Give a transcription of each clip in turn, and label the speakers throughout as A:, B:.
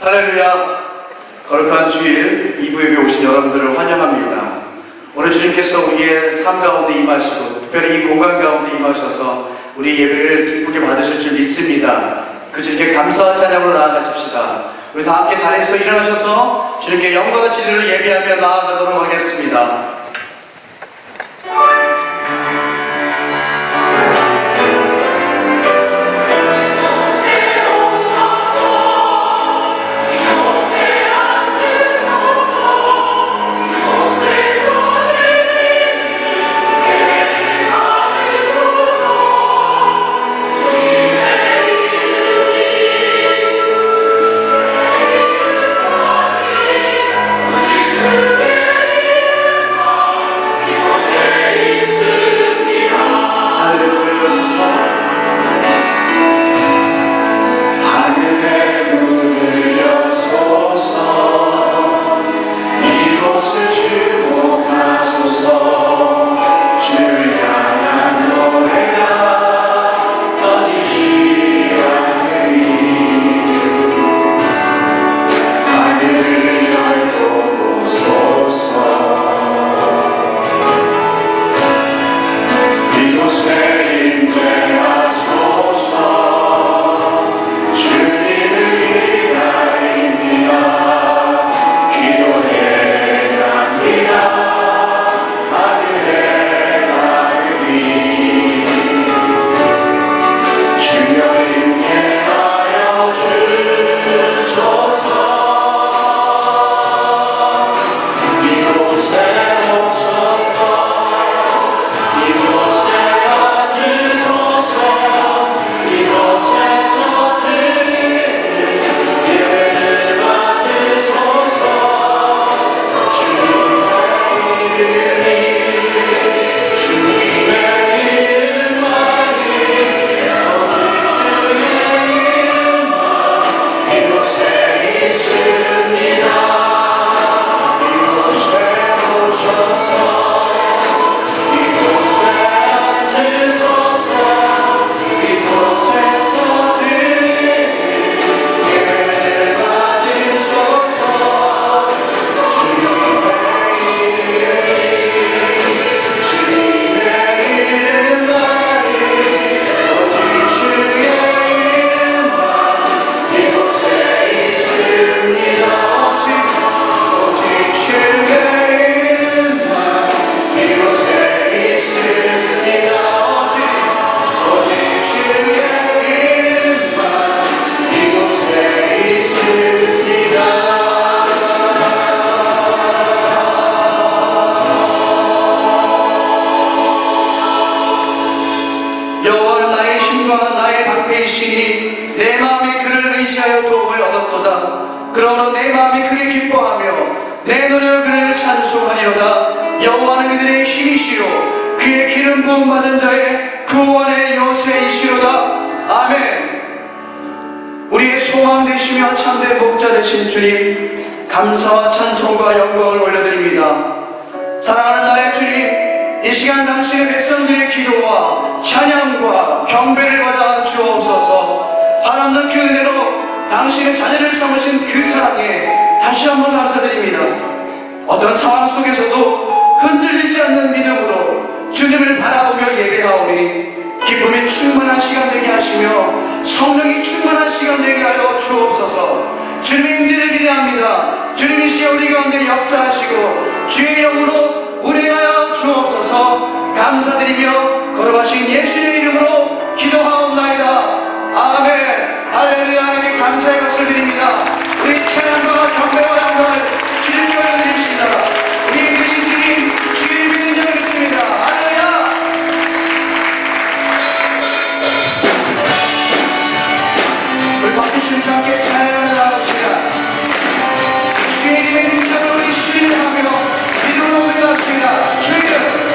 A: 할렐루야. 거룩한 주일 2부 예배 오신 여러분들을 환영합니다. 오늘 주님께서 우리의 삶 가운데 임하시고 특별히 이 공간 가운데 임하셔서 우리 예배를 기쁘게 받으실 줄 믿습니다. 그 주님께 감사와 찬양으로 나아가십시다. 우리 다 함께 자리에서 일어나셔서 주님께 영광과 진리를 예배하며 나아가도록 하겠습니다. 여호와는 나의 힘과 나의 방패이시니 내 마음이 그를 의지하여 도움을 얻었도다. 그러므로 내 마음이 크게 기뻐하며 내 눈으로 그를 찬송하리로다. 여호와는 그들의 힘이시요 그의 기름 부음 받은 자의 구원의 요새이시로다. 아멘. 우리의 소망 되시며 참된 목자 되신 주님, 감사와 찬송과 영광을 올려드립니다. 사랑하는 나의 주님, 이 시간 당신의 백성들의 기도와 찬양과 경배를 받아 주옵소서. 한없는 그 은혜로 당신의 자녀를 삼으신 그 사랑에 다시 한번 감사드립니다. 어떤 상황 속에서도 흔들리지 않는 믿음으로 주님을 바라보며 예배하오니 기쁨이 충만한 시간 되게 하시며 성령이 충만한 시간 되게 하여 주옵소서. 주님의 임재를 기대합니다. 주님이 시여 우리 가운데 역사하시고 주의 영으로 운행하여 주옵소서. 감사드리며 거룩하신 예수의 이름으로 기도하옵나이다. 아멘. 할렐루야. 하나님께 감사의 박수를 드립니다. 우리 찬양과 경배와 영광을 주님께 올려드립시다. 우리 계신 주님, 주의 이름을 인정하겠습니다. 할렐루야. 우리 박수 치면서 함께 찬양을 나갑시다. 주의 이름의 능력을 우리 신뢰하며 믿음으로 올려갑시다. 주의 이름.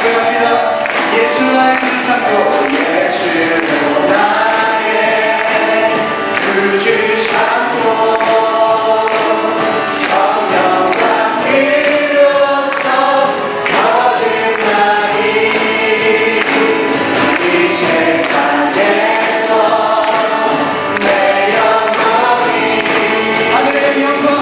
A: 고백합니다. 예수 나의 구주 삼고 예수는 나의 구주 삼고 성령과 비로소 거듭나리 이 세상에서 내 영광이 하늘의 영광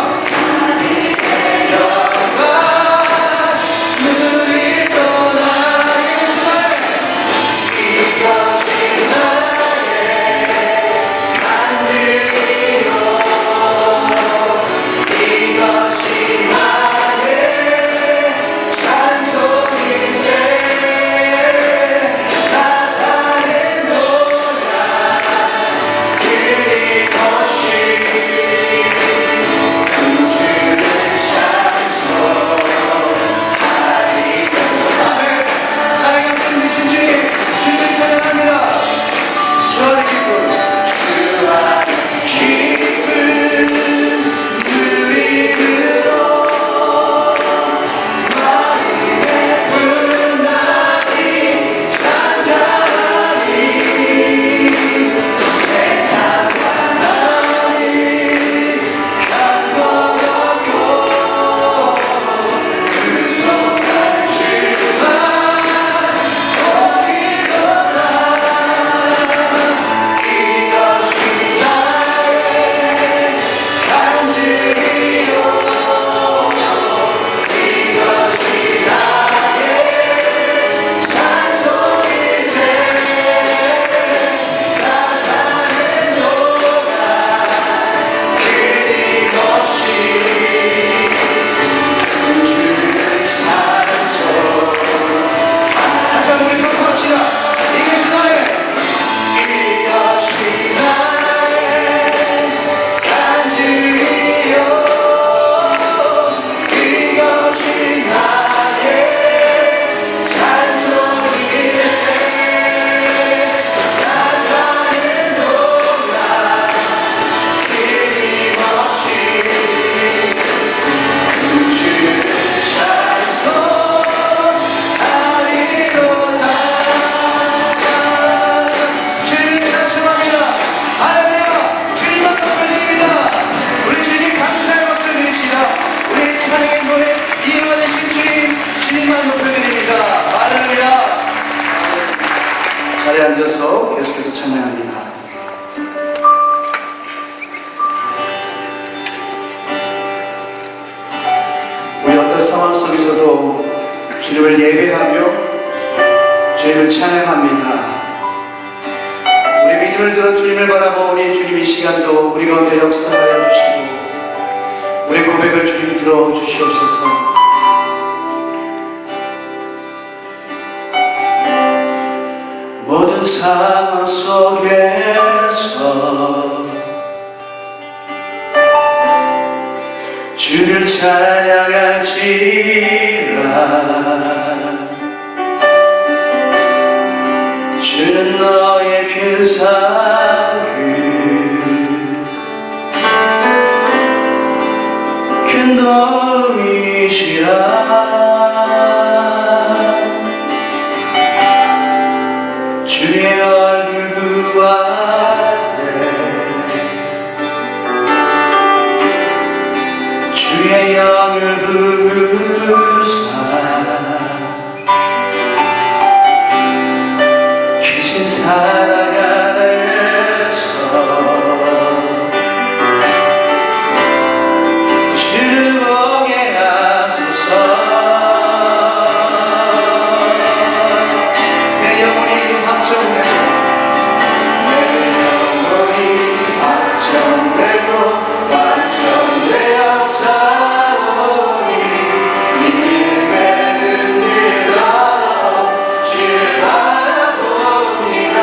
A: 자리에 앉아서 계속해서 찬양합니다. 우리 어떤 상황 속에서도 주님을 예배하며 주님을 찬양합니다. 우리 믿음을 들어 주님을 바라보니 주님 이 시간도 우리 가운데 역사하여 주시고 우리 고백을 주님 들어 주시옵소서. 모든 상황 속에서 주를 찬양할지라 주는 너의 근사를 큰 도움이시라 주의 얼굴 구할 때 주의 영을 부으사 귀신 사랑 안에서 주를 보게 하소서. 내 영혼이 확정되고 완성되어 싸우니 믿음의 눈을 열어 주를 바라봅니다.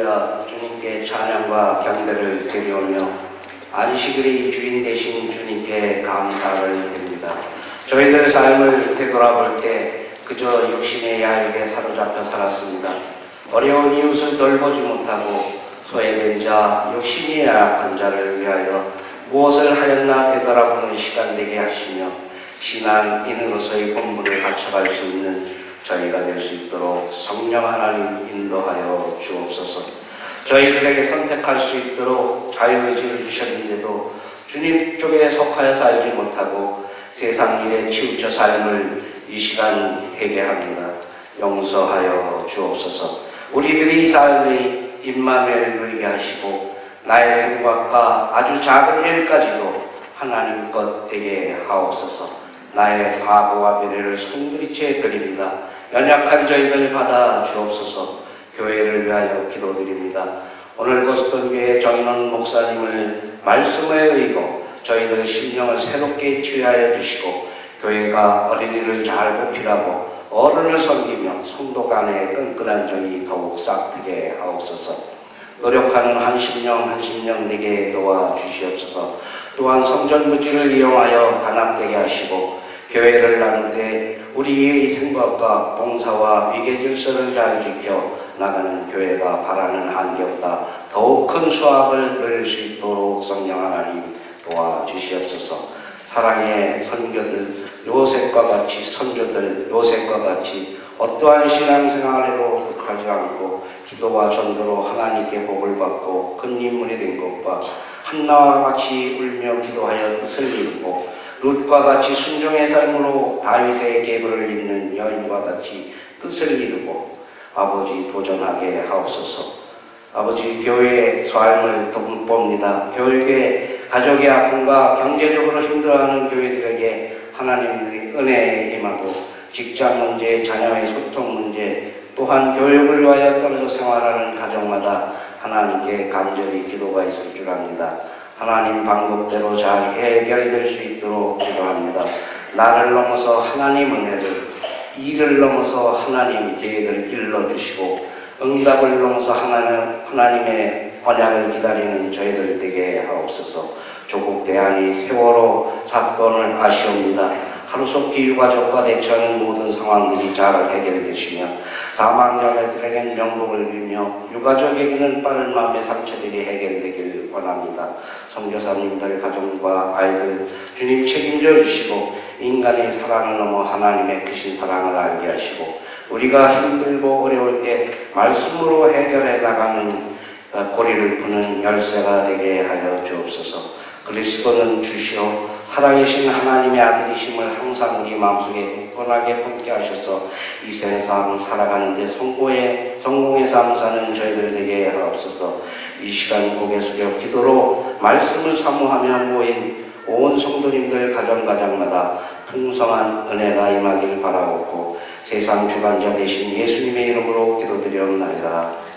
B: 할렐루야. 주님께 찬양과 경배를 드리오며 안식일의 주인 되신 주님께 감사를 드립니다. 저희들 삶을 되돌아볼 때 그저 육신의 야욕에 사로잡혀 살았습니다. 어려운 이웃을 돌보지 못하고 소외된 자, 욕심이 약한 자를 위하여 무엇을 하였나 되돌아보는 시간 되게 하시며 신앙인으로서의 본분을 갖춰갈 수 있는 저희가 될 수 있도록 성령 하나님 인도하여 주옵소서. 저희들에게 선택할 수 있도록 자유의지를 주셨는데도 주님 쪽에 속하여 살지 못하고 세상 일에 치우쳐 삶을 이 시간 회개합니다. 용서하여 주옵소서. 우리들이 삶의 임마누엘 누리게 하시고 나의 생각과 아주 작은 일까지도 하나님 것 되게 하옵소서. 나의 과거와 미래를 손들이채 드립니다. 연약한 저희들 받아 주옵소서. 교회를 위하여 기도드립니다. 오늘 보스턴 교회 정인원 목사님을 말씀에 의고 저희들의 심령을 새롭게 치유하여 주시고 교회가 어린이를 잘 보필하고 어른을 섬기며 성도 간의 끈끈한 정이 더욱 싹트게 하옵소서. 노력하는 한 심령 되게 도와주시옵소서. 또한 성전 부지를 이용하여 단합되게 하시고 교회를 나눌 때 우리의 생각과 봉사와 위계 질서를 잘 지켜 나가는 교회가 바라는 한계보다 더욱 큰 수확을 누릴 수 있도록 성령 하나님 도와주시옵소서. 사랑의 선교들 요셉과 같이 선조들 요셉과 같이 어떠한 신앙생활에도 굿하지 않고 기도와 전도로 하나님께 복을 받고 큰 인물이 된 것과 한나와 같이 울며 기도하여 뜻을 이루고 룻과 같이 순종의 삶으로 다윗의 계보를 잇는 여인과 같이 뜻을 이루고 아버지 도전하게 하옵소서. 아버지 교회의 삶을 돕니다. 교육의 가족의 아픔과 경제적으로 힘들어하는 교회들에게 하나님들이 은혜에 임하고 직장 문제, 자녀의 소통 문제, 또한 교육을 위하여 떨어져 생활하는 가정마다 하나님께 간절히 기도가 있을 줄 압니다. 하나님 방법대로 잘 해결될 수 있도록 기도합니다. 나를 넘어서 하나님 은혜를, 일을 넘어서 하나님 계획을 일러주시고 응답을 넘어서 하나님의 언약을 기다리는 저희들 되게 하옵소서. 조국 대한이 세월호 사건을 아시옵니다. 하루속히 유가족과 대처하는 모든 상황들이 잘 해결되시며 사망자들에게는 명복을 빌며 유가족에게는 빠른 마음의 상처들이 해결되길 원합니다. 선교사님들 가정과 아이들 주님 책임져 주시고 인간의 사랑을 넘어 하나님의 크신 사랑을 알게 하시고 우리가 힘들고 어려울 때 말씀으로 해결해 나가는 고리를 푸는 열쇠가 되게 하여 주옵소서. 그리스도는 주시오 살아계신 하나님의 아들이심을 항상 우리 마음속에 굳건하게 품게 하셔서 이 세상을 살아가는데 성공의 삶 사는 저희들 되게 하옵소서. 이 시간 고개 숙여 기도로 말씀을 사모하며 모인 온 성도님들 가정마다 풍성한 은혜가 임하길 바라옵고 세상 주관자 되신 예수님의 이름으로 기도드리옵나이다.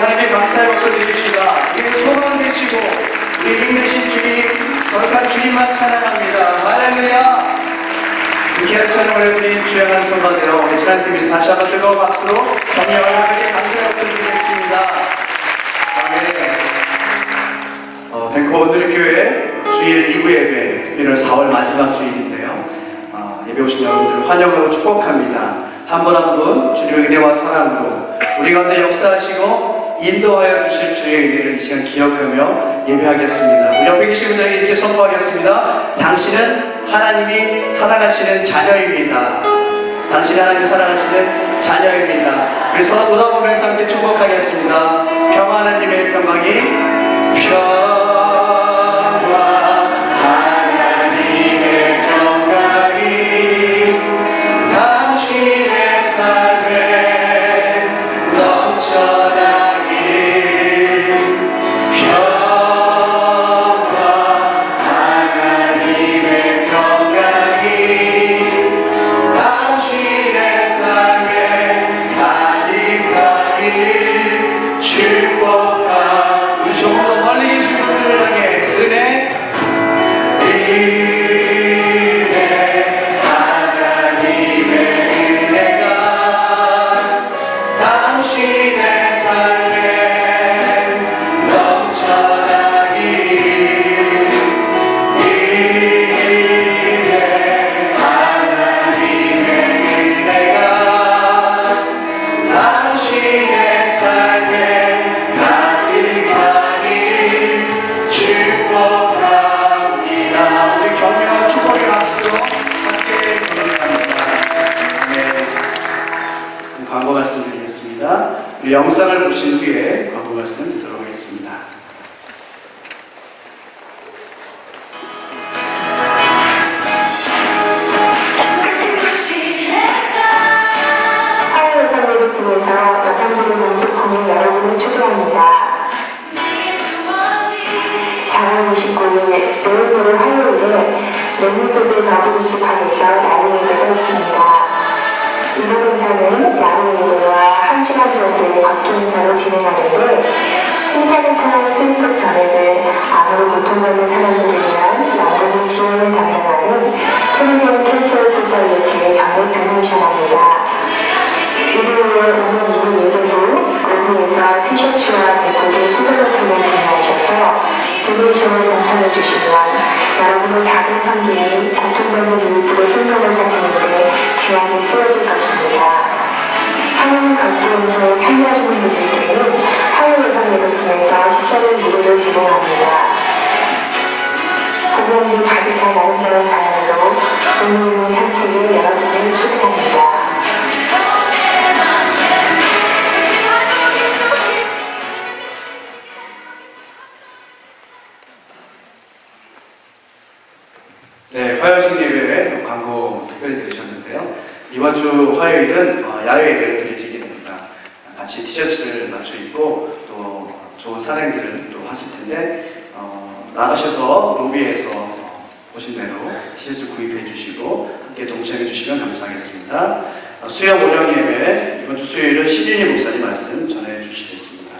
A: 하나님께 감사의 박수 드립시다. 우리 소망 되시고 우리 힘내신 주님, 거룩한 주님만 찬양합니다. 할렐루야. 귀한 찬양 올려드린 주영한 선바대로 우리 찬양팀에서 다시 한번 뜨거운 박수로 격려와 하나님께 감사의 박수 드리겠습니다. 아멘. 밴쿠버 오늘교회 주일 2부 예배, 특별히 4월 마지막 주일인데요. 예배 오신 여러분들을 환영하고 축복합니다. 한 분 한 분 주님의 은혜와 사랑으로 우리 가운데 역사하시고 인도하여 주실 주의 은혜를 이 시간 기억하며 예배하겠습니다. 우리 옆에 계신 분들에게 이렇게 선포하겠습니다. 당신은 하나님이 사랑하시는 자녀입니다. 당신은 하나님이 사랑하시는 자녀입니다. 우리 서로 돌아보면서 함께 축복하겠습니다. 평화 하나님의 평강이 영상을 보신 후에 광고 말씀 듣도록 하겠습니다.
C: 화요 여성 예배팀에서 여성들을 연습하는 여러분을 초대합니다. 자랑 59일 내일 화요일에 레몬소재 가부리 집합에서 야외 예배가 있습니다. 이번 행사는 야외 예배와 1시간 정도의 박기 행사로 진행하는데 행사를 통한 수익금 전액을 암으로 고통받는 사람들을 위한 연금 지원을 담당하는 트리비언 캔서 소사이어티에 전액 도네이션합니다. 일요일 오늘 2부 예배로 로비에서 티셔츠와 데코드 수선용품을 구매하셔서 도네이션을 동참해 주시면 여러분의 작은 성기이 고통받는 이웃들의 생명을 살피는데 귀하게 쓰여질 것입니다. 화요일 걷기 행사에 참여하시는 분들께는 화요일 여성 예배팀에서 식사를 무료로 제공합니다. 공연이 가득한 아름다운 자연으로 의미 있는 산책에 여러분을 초대합니다.
A: 네, 화요일 예배 광고 특별히 들으셨는데요. 이번 주 화요일은 야외 예배를 드리게 됩니다. 같이 티셔츠를 맞춰 입고 또 좋은 산행들을 또 하실 텐데 나가셔서 로비에서 보신 대로 티셔츠 구입해 주시고 함께 동참해 주시면 감사하겠습니다. 수영 운영 예배 이번 주 수요일은 신윤희 목사님 말씀 전해 주시겠습니다.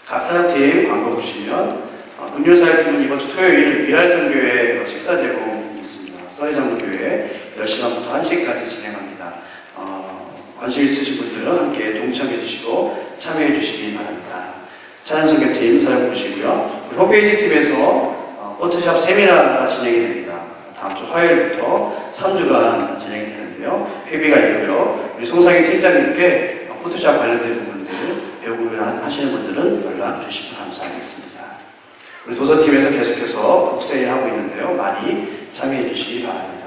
A: 각 사역팀 광고 보시면 금요사역팀은 이번 주 토요일 미랄성교회 식사 제공이 있습니다. 써리장로교회 10시 반부터 1시까지 진행합니다. 관심 있으신 분들은 함께 동참해 주시고 참여해 주시기 바랍니다. 찬양선교팀 사역 보시고요. 홈페이지 팀에서 포토샵 세미나가 진행이 됩니다. 다음 주 화요일부터 3주간 진행이 되는데요. 회비가 있고요. 우리 송상희 팀장님께 포토샵 관련된 부분들 배우고 하시는 분들은 연락 주시면 감사하겠습니다. 우리 도서팀에서 계속해서 북세일 하고 있는데요. 많이 참여해 주시기 바랍니다.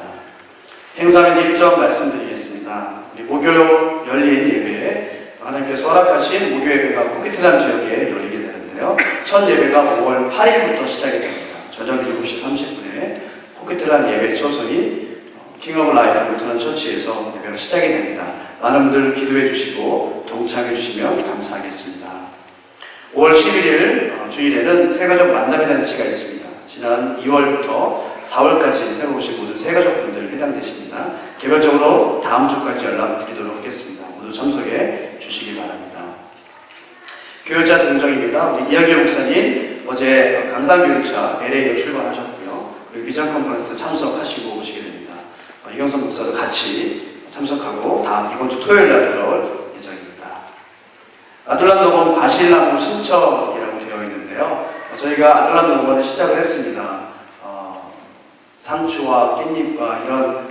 A: 행사는 일정 말씀드리겠습니다. 우리 목요 열린 예배에 하나님께서 허락하신 목요 예배가 코키틀람 지역에 열리게 되는데요. 첫 예배가 5월 8일부터 시작이 됩니다. 저녁 7시 30분에 코키틀람 예배 초소인 킹 오브 라이프 루트런 처치에서 예배가 시작이 됩니다. 많은 분들 기도해 주시고 동참해 주시면 감사하겠습니다. 5월 11일 주일에는 새가족 만남의 잔치가 있습니다. 지난 2월부터 4월까지 새로 오신 모든 새가족분들 해당되십니다. 개별적으로 다음 주까지 연락드리도록 하겠습니다. 모두 참석해 주시기 바랍니다. 교육자 여정입니다. 우리 이야기 목사님 어제 강단교육차 LA로 출발하셨고요. 그리고 비전 컨퍼런스 참석하시고 오시게 됩니다. 이경선 목사도 같이 참석하고 다음 이번 주 토요일 날 돌아올 예정입니다. 아둘람 농원 과실나무 신청이라고 되어 있는데요. 저희가 아둘람 농원을 시작을 했습니다. 상추와 깻잎과 이런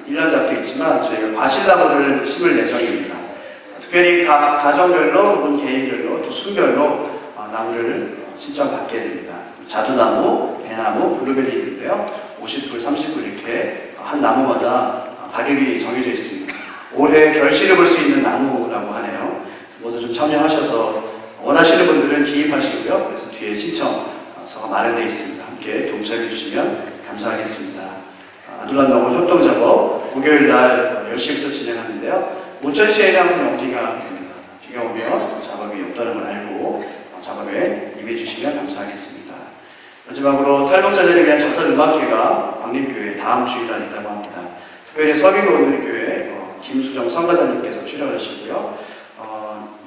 A: 일년작도 있지만 저희가 과실나무를 심을 예정입니다. 특별히 각 가정별로 혹은 개인별로 또 순별로 나무를 신청받게 됩니다. 자두나무, 배나무, 블루베리 있는데요. 50불, 30불 이렇게 한 나무마다 가격이 정해져 있습니다. 올해 결실을 볼 수 있는 나무라고 하네요. 모두 좀 참여하셔서 원하시는 분들은 기입하시고요. 그래서 뒤에 신청서가 마련되어 있습니다. 함께 동참해 주시면 감사하겠습니다. 아둘람 농원 협동작업 목요일 날 10시부터 진행하는데요. 오천시에는 항상 연기가 됩니다. 비가 오면 작업이 없다는 걸 알고 작업에 임해 주시면 감사하겠습니다. 마지막으로 탈북자들을 위한 자선음악회가 광림교회에 다음 주일날 있다고 합니다. 특별히 서빙로 오늘교회 김수정 선가사님께서 출연하시고요.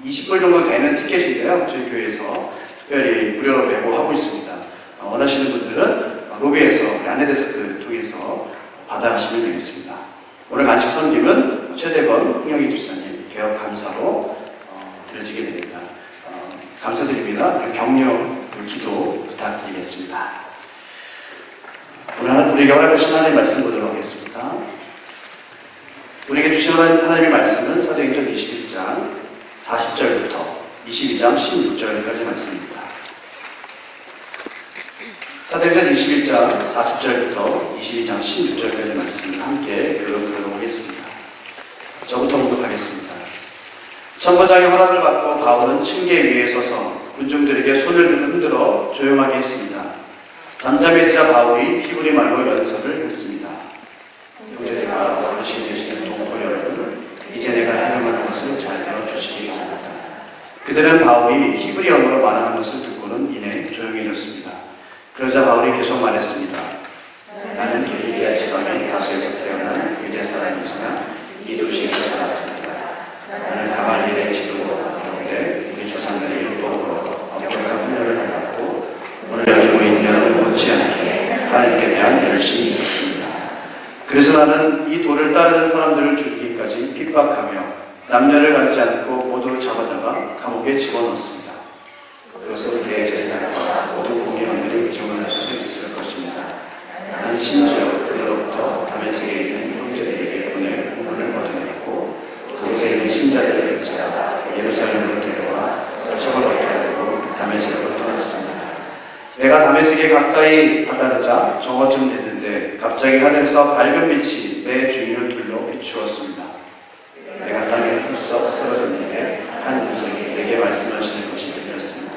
A: 20불 정도 되는 티켓인데요. 저희 교회에서 특별히 무료로 배부하고 있습니다. 원하시는 분들은 로비에서 안내데스크 통해서 받아가시면 되겠습니다. 오늘 간식 섬김은 최대건 흥영희 집사님 개혁 감사로 드려지게 됩니다. 감사드립니다. 격려 기도 부탁드리겠습니다. 오늘 우리에게 허락하신 하나님의 말씀 보도록 하겠습니다. 우리에게 주신 하나님의 말씀은 사도행전 21장 40절부터 22장 16절까지 말씀입니다. 사도행전 21장 40절부터 22장 16절까지 말씀을 함께 교독하겠습니다. 저부터 공독하겠습니다. 천부장의 허락을 받고 바울은 층계 위에 서서 군중들에게 손을 흔들어 조용하게 했습니다. 잠잠해지자 바울이 히브리 말로 연설을 했습니다. 형제들과 어르신 되시는 동포 여러분, 이제 내가 해명할 것을 잘 들어주시기 바랍니다. 그들은 바울이 히브리어로 말하는 것을 듣고는 이내 조용해졌습니다. 그러자 바울이 계속 말했습니다. 나는 갈릴리아 지방의 다소에서 태어난 유대 사람이지만 이 도시에서 자랐습니다. 나는 가말리엘의 지도 가운데 우리 조상들의 율법으로 엄격한 훈련을 받았고 오늘 여기 모인 여러분 못지않게 하나님께 대한 열심이 있었습니다. 그래서 나는 이 도를 따르는 사람들을 죽이기까지 핍박하며 남녀를 가리지 않고 모두 잡아다가 감옥에 집어넣었습니다. 그것은 내 제자들과 모든 공의원들이 증언할 수 있을 것입니다. 나는 심지어 그들로부터 다메섹에 있는 형제들에게 보낼 공문을 얻어냈고 그곳에 있는 신자들을 찾아 예루살렘으로 데려와 처벌받게 하려고 다메섹으로 떠났습니다. 내가 다메섹에 가까이 다다르자 정오쯤 됐는데 갑자기 하늘에서 밝은 빛이 내 주위를 둘러 비추었습니다. 내가 땅에 훌썩 쓰러졌는데 한 음성이 내게 말씀하시는 것이 들렸습니다.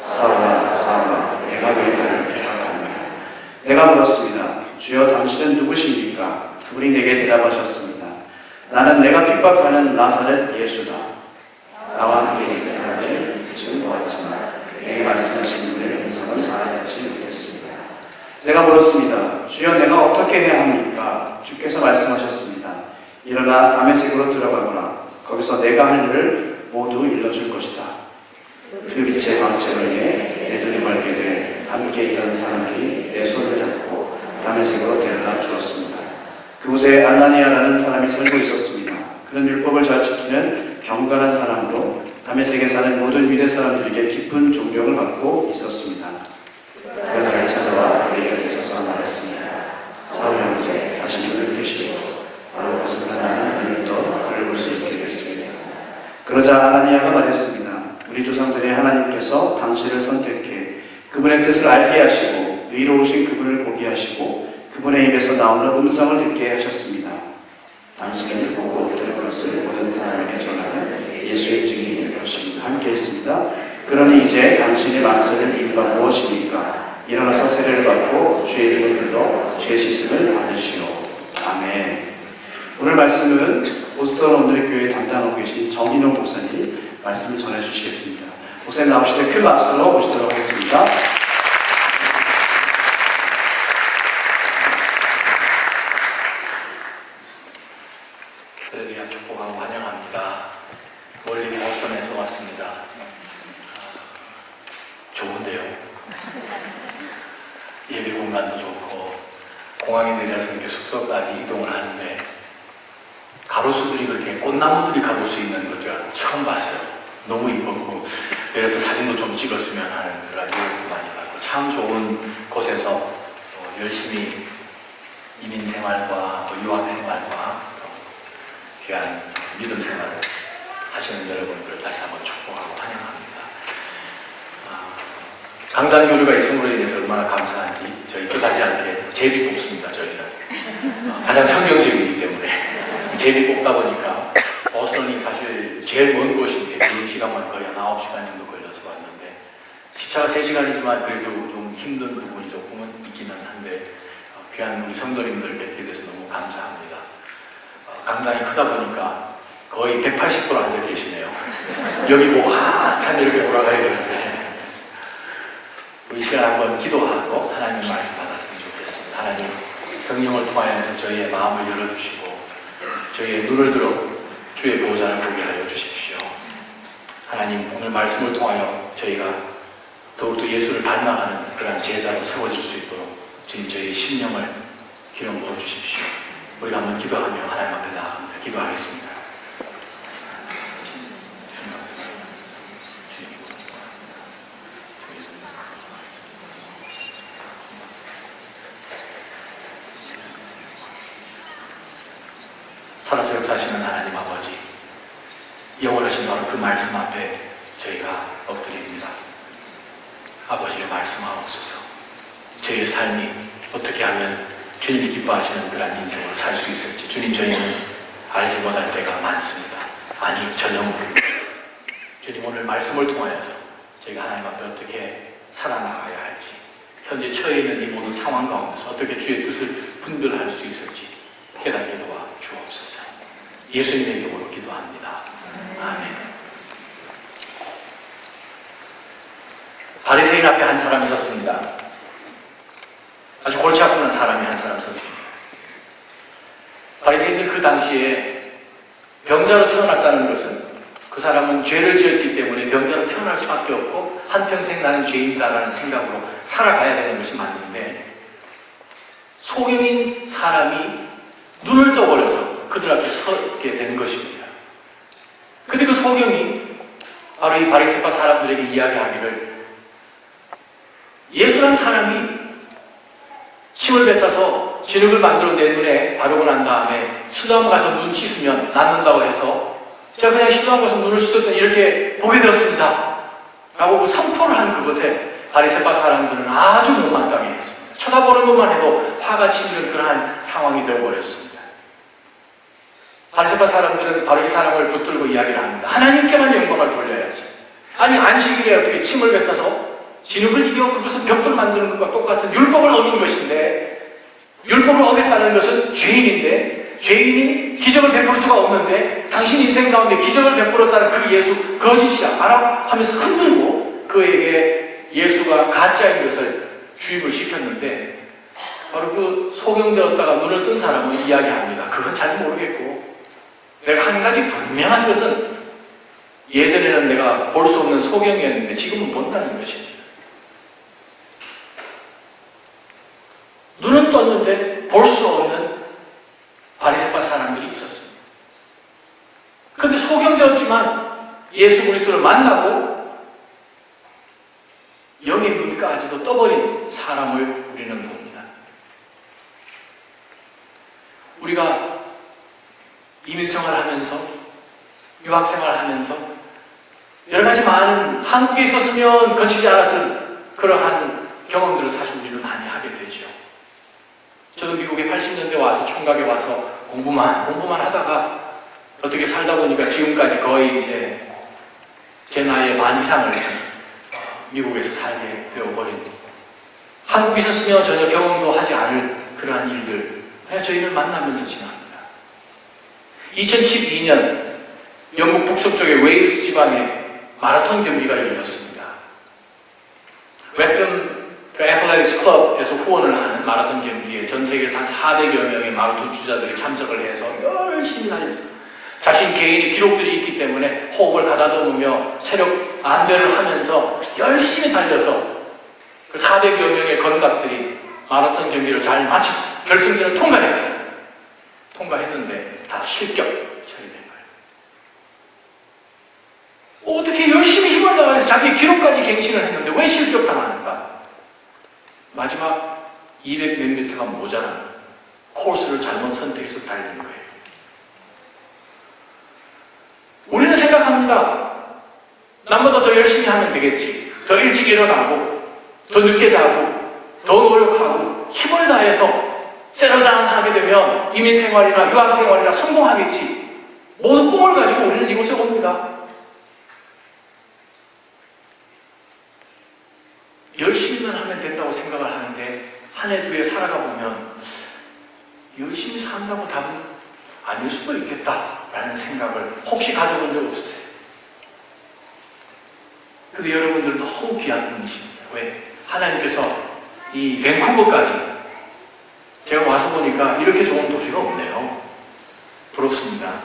A: 사울아, 사울아, 내가 너희들을 핍박하노라. 내가 물었습니다. 주여 당신은 누구십니까? 그분이 내게 대답하셨습니다. 나는 내가 핍박하는 나사렛 예수다. 나와 함께 이 사람을 지금 보았지만 내게 말씀하신 분의 음성은 알아듣지 못했습니다. 내가 물었습니다. 주여 내가 어떻게 해야 합니까? 주께서 말씀하셨습니다. 일어나 다메섹으로 들어가거라. 거기서 내가 할 일을 모두 일러줄 것이다. 그 빛의 광채로 인해 내 눈이 멀게 돼 함께 있던 사람들이 내 손을 잡고 다메섹으로 데려다 주었습니다. 그곳에 아나니아라는 사람이 살고 있었습니다. 그는 율법을 잘 지키는 경건한 사람으로 다메섹에 사는 모든 유대 사람들에게 깊은 존경을 받고 있었습니다. 그가 나를 찾아와 내 곁에 서서 말했습니다. 사울 형제, 다시 눈을 뜨시고 바로 그것을 나는 눈을 떠 그를 볼 수 있게 됐습니다. 그러자 아나니아가 말했습니다. 우리 조상들의 하나님께서 당신을 선택해 그분의 뜻을 알게 하시고 의로우신 그분을 보게 하시고 그분의 입에서 나오는 음성을 듣게 하셨습니다. 당신을 보고 들은 것을 모든 사람에게 전하는 예수의 증인이 될 것입니다. 함께 했습니다. 그러니 이제 당신의 만세를 이유가 무엇입니까? 일어나서 세례를 받고 주의 이름을 불러 죄 씻음을 받으시오. 아멘. 오늘 말씀은 보스턴 오늘의 교회 담당하고 계신 정인호 목사님 말씀을 전해주시겠습니다. 목사님 나오실 때 큰 박수로 모시도록 하겠습니다.
D: 그를 위한 축복하고 환영합니다. 멀리 보스턴에서 왔습니다. 공항에 내려서 이렇게 숙소까지 이동을 하는데 가로수들이 그렇게 꽃나무들이 가볼 수 있는 거 제가 처음 봤어요. 너무 이뻤고 내려서 사진도 좀 찍었으면 하는 그런 생각도 많이 받고 참 좋은 곳에서 열심히 이민 생활과 유학 생활과 귀한 믿음 생활을 하시는 여러분들을 다시 한번 축복하고 환영합니다. 강단 교류가 있음으로 인해서 얼마나 감사한지 저희 끝하지 않게 제비 뽑습니다. 저희는 가장 성경적이기 때문에 제비 뽑다 보니까 버스턴이 사실 제일 먼 곳인데 그 시간만 거의 한 9시간 정도 걸려서 왔는데 시차가 3시간이지만 그래도 좀 힘든 부분이 조금은 있기는 한데 귀한 우리 성도님들 뵙게 돼서 너무 감사합니다. 강단이 크다 보니까 거의 180도 앉아 계시네요. 여기 보고 한참 이렇게 돌아가야 되는데 이 시간 한번 기도하고 하나님 말씀 받았으면 좋겠습니다. 하나님 성령을 통하여서 저희의 마음을 열어주시고 저희의 눈을 들어 주의 보호자를 보게 하여 주십시오. 하나님 오늘 말씀을 통하여 저희가 더욱더 예수를 닮아가는 그런 제자로 세워질 수 있도록 주님 저희의 심령을 기름 부어 주십시오. 우리가 한번 기도하며 하나님 앞에 나아갑니다. 기도하겠습니다. 살아서 역사하시는 하나님 아버지, 영원하신 바로 그 말씀 앞에 저희가 엎드립니다. 아버지의 말씀하옵소서. 저희의 삶이 어떻게 하면 주님이 기뻐하시는 그런 인생으로 살 수 있을지 주님 저희는 알지 못할 때가 많습니다. 아니 전혀 모릅니다. 주님 오늘 말씀을 통하여서 저희가 하나님 앞에 어떻게 살아나가야 할지 현재 처해 있는 이 모든 상황 가운데서 어떻게 주의 뜻을 분별할 수 있을지 깨닫게 도와 주옵소서. 예수님의 이름으로 기도합니다. 아멘. 바리새인 앞에 한 사람이 섰습니다. 아주 골치 아픈 사람이 한 사람 섰습니다. 바리새인들 그 당시에 병자로 태어났다는 것은 그 사람은 죄를 지었기 때문에 병자로 태어날 수밖에 없고 한평생 나는 죄인이다라는 생각으로 살아가야 되는 것이 맞는데 소경인 사람이 눈을 떠버려서 그들 앞에 서게 된 것입니다. 근데 그 소경이 바로 이 바리새파 사람들에게 이야기하기를 예수란 사람이 침을 뱉어서 진흙을 만들어 내 눈에 바르고 난 다음에 시도함 가서 눈 씻으면 낫는다고 해서 제가 그냥 시도함 가서 눈을 씻었더니 이렇게 보게 되었습니다. 라고 그 선포를 한 그것에 바리새파 사람들은 아주 못마땅해 했습니다. 쳐다보는 것만 해도 화가 치미는 그러한 상황이 되어버렸습니다. 바리새파 사람들은 바로 이 사람을 붙들고 이야기를 합니다. 하나님께만 영광을 돌려야지. 아니 안식일에 어떻게 침을 뱉어서 진흙을 이겨 그것은 벽돌 만드는 것과 똑같은 율법을 어긴 것인데 율법을 어겼다는 것은 죄인인데 죄인이 기적을 베풀 수가 없는데 당신 인생 가운데 기적을 베풀었다는 그 예수 거짓이야 알아? 하면서 흔들고 그에게 예수가 가짜인 것을 주입을 시켰는데 바로 그 소경되었다가 눈을 뜬 사람은 이야기합니다. 그건 잘 모르겠고 내가 한 가지 분명한 것은 예전에는 내가 볼 수 없는 소경이었는데 지금은 본다는 것입니다. 눈은 떴는데 볼 수 없는 바리새파 사람들이 있었습니다. 그런데 소경되었지만 예수 그리스도를 만나고 영의 눈까지도 떠버린 사람을 우리는 봅니다. 우리가 이민생활을 하면서 유학생활을 하면서 여러 가지 많은 한국에 있었으면 거치지 않았을 그러한 경험들을 사실 우리는 많이 하게 되죠. 저도 미국에 80년대 와서 총각에 와서 공부만 하다가 어떻게 살다 보니까 지금까지 거의 이제 제 나이의 반 이상을 미국에서 살게 되어버린 한국에 있었으면 전혀 경험도 하지 않을 그러한 일들 그냥 저희를 만나면서 지납니다. 2012년 영국 북서쪽의 웨일스 지방에 마라톤 경기가 열렸습니다. 웹튼 애슬레틱스 클럽에서 후원을 하는 마라톤 경기에 전 세계에서 한 400여 명의 마라톤 주자들이 참석을 해서 열심히 달렸어요. 자신 개인의 기록들이 있기 때문에 호흡을 가다듬으며 체력 안배를 하면서 열심히 달려서 그 400여 명의 건갑들이 마라톤 경기를 잘 마쳤어요. 결승전을 통과했어요. 통과했는데 다 실격 처리된 거예요. 어떻게 열심히 힘을 다해서 자기 기록까지 갱신을 했는데 왜 실격당하는가? 마지막 200 몇 미터가 모자란 코스를 잘못 선택해서 달리는 거예요. 우리는 생각합니다. 남보다 더 열심히 하면 되겠지. 더 일찍 일어나고, 더 늦게 자고, 더 노력하고, 힘을 다해서 세럴다운하게 되면 이민생활이나 유학생활이나 성공하겠지. 모든 꿈을 가지고 우리는 이곳에 옵니다. 열심히만 하면 된다고 생각을 하는데 한 해 두 해 살아가 보면 열심히 산다고 답은 아닐 수도 있겠다라는 생각을 혹시 가져본 적 없으세요? 근데 여러분들 너무 귀한 분이십니다. 왜? 하나님께서 이 밴쿠버까지 제가 와서 보니까 이렇게 좋은 도시가 없네요. 부럽습니다.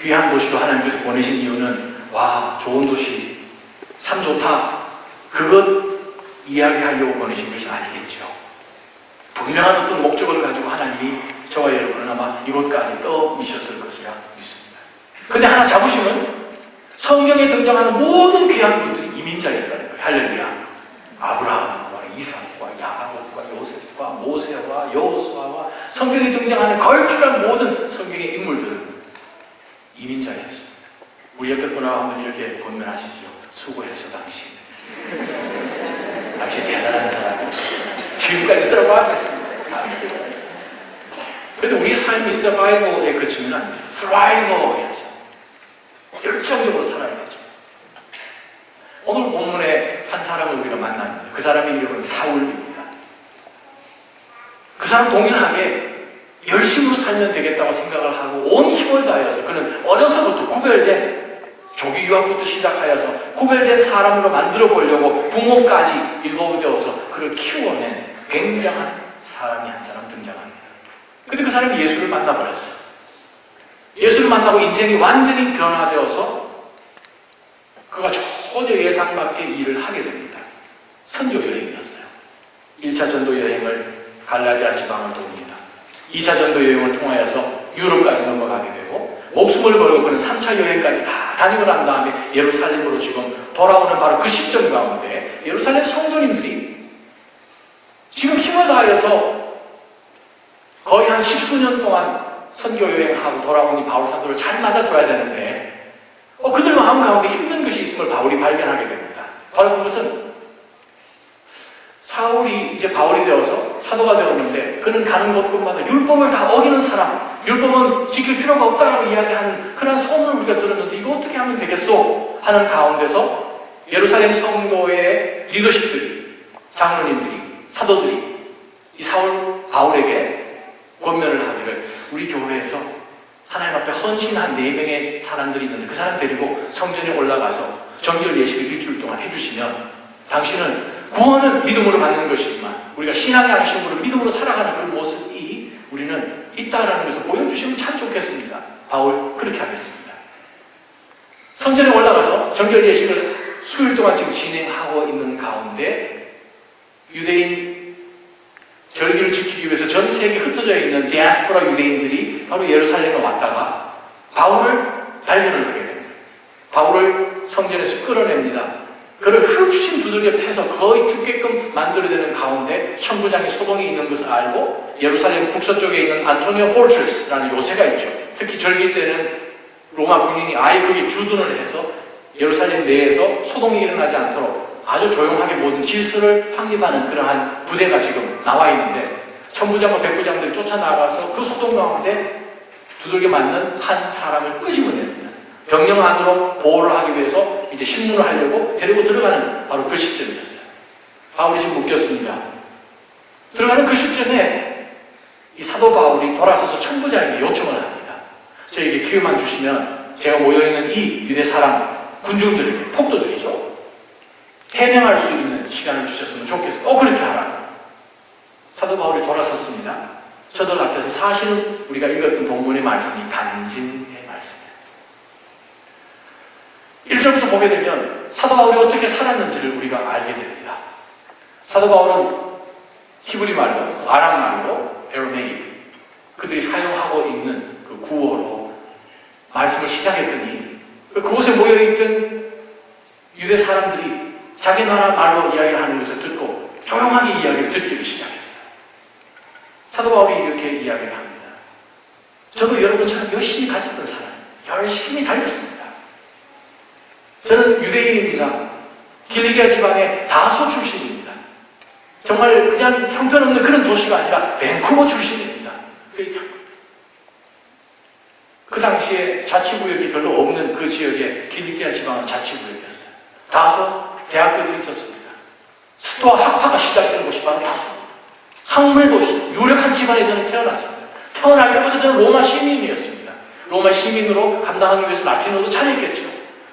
D: 귀한 도시로 하나님께서 보내신 이유는 와, 좋은 도시 참 좋다. 그것 이야기하려고 보내신 것이 아니겠죠. 분명한 어떤 목적을 가지고 하나님이 저와 여러분은 아마 이곳까지 떠미셨을 것이라 믿습니다. 근데 하나 잡으시면 성경에 등장하는 모든 귀한 분들이 이민자였다는 거예요. 할렐루야. 아브라함과 이삭과 야곱과 요셉과 모세와 여호수아와 성경에 등장하는 걸출한 모든 성경의 인물들은 이민자였습니다. 우리 옆에 분하고 한번 이렇게 권면하시죠. 수고했어 당신. 당신 대단한 사람. 지금까지 서바이브했습니다. 그런데 우리 삶이 서바이벌에 그치면 안 돼요. 스라이버 해야죠. 열정적으로 살아야죠. 오늘 본문에 한 사람을 우리가 만납니다. 그 사람의 이름은 사울입니다. 그 사람 동일하게 열심으로 살면 되겠다고 생각을 하고 온 힘을 다해서 그는 어려서부터 구별된 조기 유학부터 시작하여서 구별된 사람으로 만들어 보려고 부모까지 일궈줘서 그를 키워낸 굉장한 사람이 한 사람 등장합니다. 근데 그 사람이 예수를 만나버렸어요. 예수를 만나고 인생이 완전히 변화되어서 그가 전혀 예상 밖의 일을 하게 됩니다. 선교 여행이었어요. 1차 전도 여행을 갈라디아 지방을 돕니다. 2차 전도 여행을 통하여서 유럽까지 넘어가게 되고 목숨을 걸고 그는 3차 여행까지 다 다니고 난 다음에 예루살렘으로 지금 돌아오는 바로 그 시점 가운데 예루살렘 성도님들이 지금 힘을 다하여서 거의 한 10수년 동안 선교 여행하고 돌아오니 바울 사도를 잘 맞아줘야 되는데 그들 마음 가운데 힘든 것이 있음을 바울이 발견하게 됩니다. 바로 그것은 사울이 이제 바울이 되어서 사도가 되었는데 그는 가는 곳곳마다 율법을 다 어기는 사람, 율법은 지킬 필요가 없다고 이야기하는 그런 소문을 우리가 들었는데 이거 어떻게 하면 되겠소? 하는 가운데서 예루살렘 성도의 리더십들이, 장로님들이, 사도들이 이 바울에게 권면을 하기를 우리 교회에서 하나님 앞에 헌신한 4명의 사람들이 있는데 그 사람 데리고 성전에 올라가서 정결 예식을 일주일 동안 해주시면 당신은 구원은 믿음으로 받는 것이지만 우리가 신앙의 안심으로 믿음으로 살아가는 그 모습이 우리는 있다라는 것을 보여주시면 참 좋겠습니다. 바울 그렇게 하겠습니다. 성전에 올라가서 정결 예식을 수일 동안 지금 진행하고 있는 가운데 유대인 절기를 지키기 위해서 전 세계에 흩어져 있는 디아스포라 유대인들이 바로 예루살렘에 왔다가 바울을 발견을 하게 됩니다. 바울을 성전에서 끌어냅니다. 그를 흡신 두들겨 패서 거의 죽게끔 만들어내는 가운데 천부장이 소동이 있는 것을 알고 예루살렘 북서쪽에 있는 안토니오 포트레스라는 요새가 있죠. 특히 절기 때는 로마 군인이 아예 거기에 주둔을 해서 예루살렘 내에서 소동이 일어나지 않도록 아주 조용하게 모든 질서를 확립하는 그러한 부대가 지금 나와 있는데 천부장과 백부장들이 쫓아나가서 그 소동 가운데 두들겨 맞는 한 사람을 끄집어냅니다. 병영 안으로 보호를 하기 위해서 이제 신문을 하려고 데리고 들어가는 바로 그 시점이었어요. 바울이 지금 묶였습니다. 들어가는 그 시점에 이 사도 바울이 돌아서서 천부장에게 요청을 합니다. 저에게 기회만 주시면 제가 모여있는 이 유대 사람 군중들에게 폭도들이죠. 해명할 수 있는 시간을 주셨으면 좋겠어요. 그렇게 하라. 사도 바울이 돌아섰습니다. 저들 앞에서 사실은 우리가 읽었던 본문의 말씀이 간증의 말씀이에요. 1절부터 보게 되면 사도 바울이 어떻게 살았는지를 우리가 알게 됩니다. 사도 바울은 히브리 말로, 아람 말로, 에로메이크, 그들이 사용하고 있는 그 구어로 말씀을 시작했더니 그곳에 모여있던 유대 사람들이 자기 나라 말로 이야기를 하는 것을 듣고 조용하게 이야기를 듣기 시작했어요. 사도 바울이 이렇게 이야기를 합니다. 저도 여러분처럼 열심히 가졌던 사람, 열심히 달렸습니다. 저는 유대인입니다. 길리기아 지방의 다소 출신입니다. 정말 그냥 형편없는 그런 도시가 아니라 밴쿠버 출신입니다. 그 당시에 자치구역이 별로 없는 그 지역에 길리기아 지방은 자치구역이었어요. 다소 대학교들이 있었습니다. 스토아 학파가 시작된 곳이 바로 다소입니다. 학문 도시, 유력한 집안에 저는 태어났습니다. 태어날 때부터 저는 로마 시민이었습니다. 로마 시민으로 감당하기 위해서 라틴어도 잘했겠죠.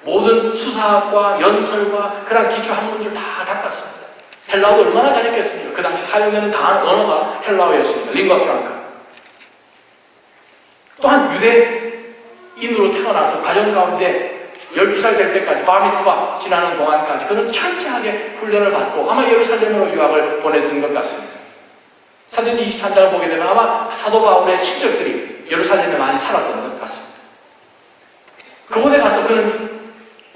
D: 모든 수사학과 연설과 그런 기초 학문들 다 닦았습니다. 헬라어도 얼마나 잘했겠습니까? 그 당시 사용되는 언어가 헬라어였습니다. 링과 프랑카. 또한 유대인으로 태어나서 가정 가운데 12살 될 때까지 바미스바 지나는 동안까지 그는 철저하게 훈련을 받고 아마 예루살렘으로 유학을 보내던 것 같습니다. 사도행전 23장을 보게 되면 아마 사도 바울의 친척들이 예루살렘에 많이 살았던 것 같습니다. 그곳에 가서 그는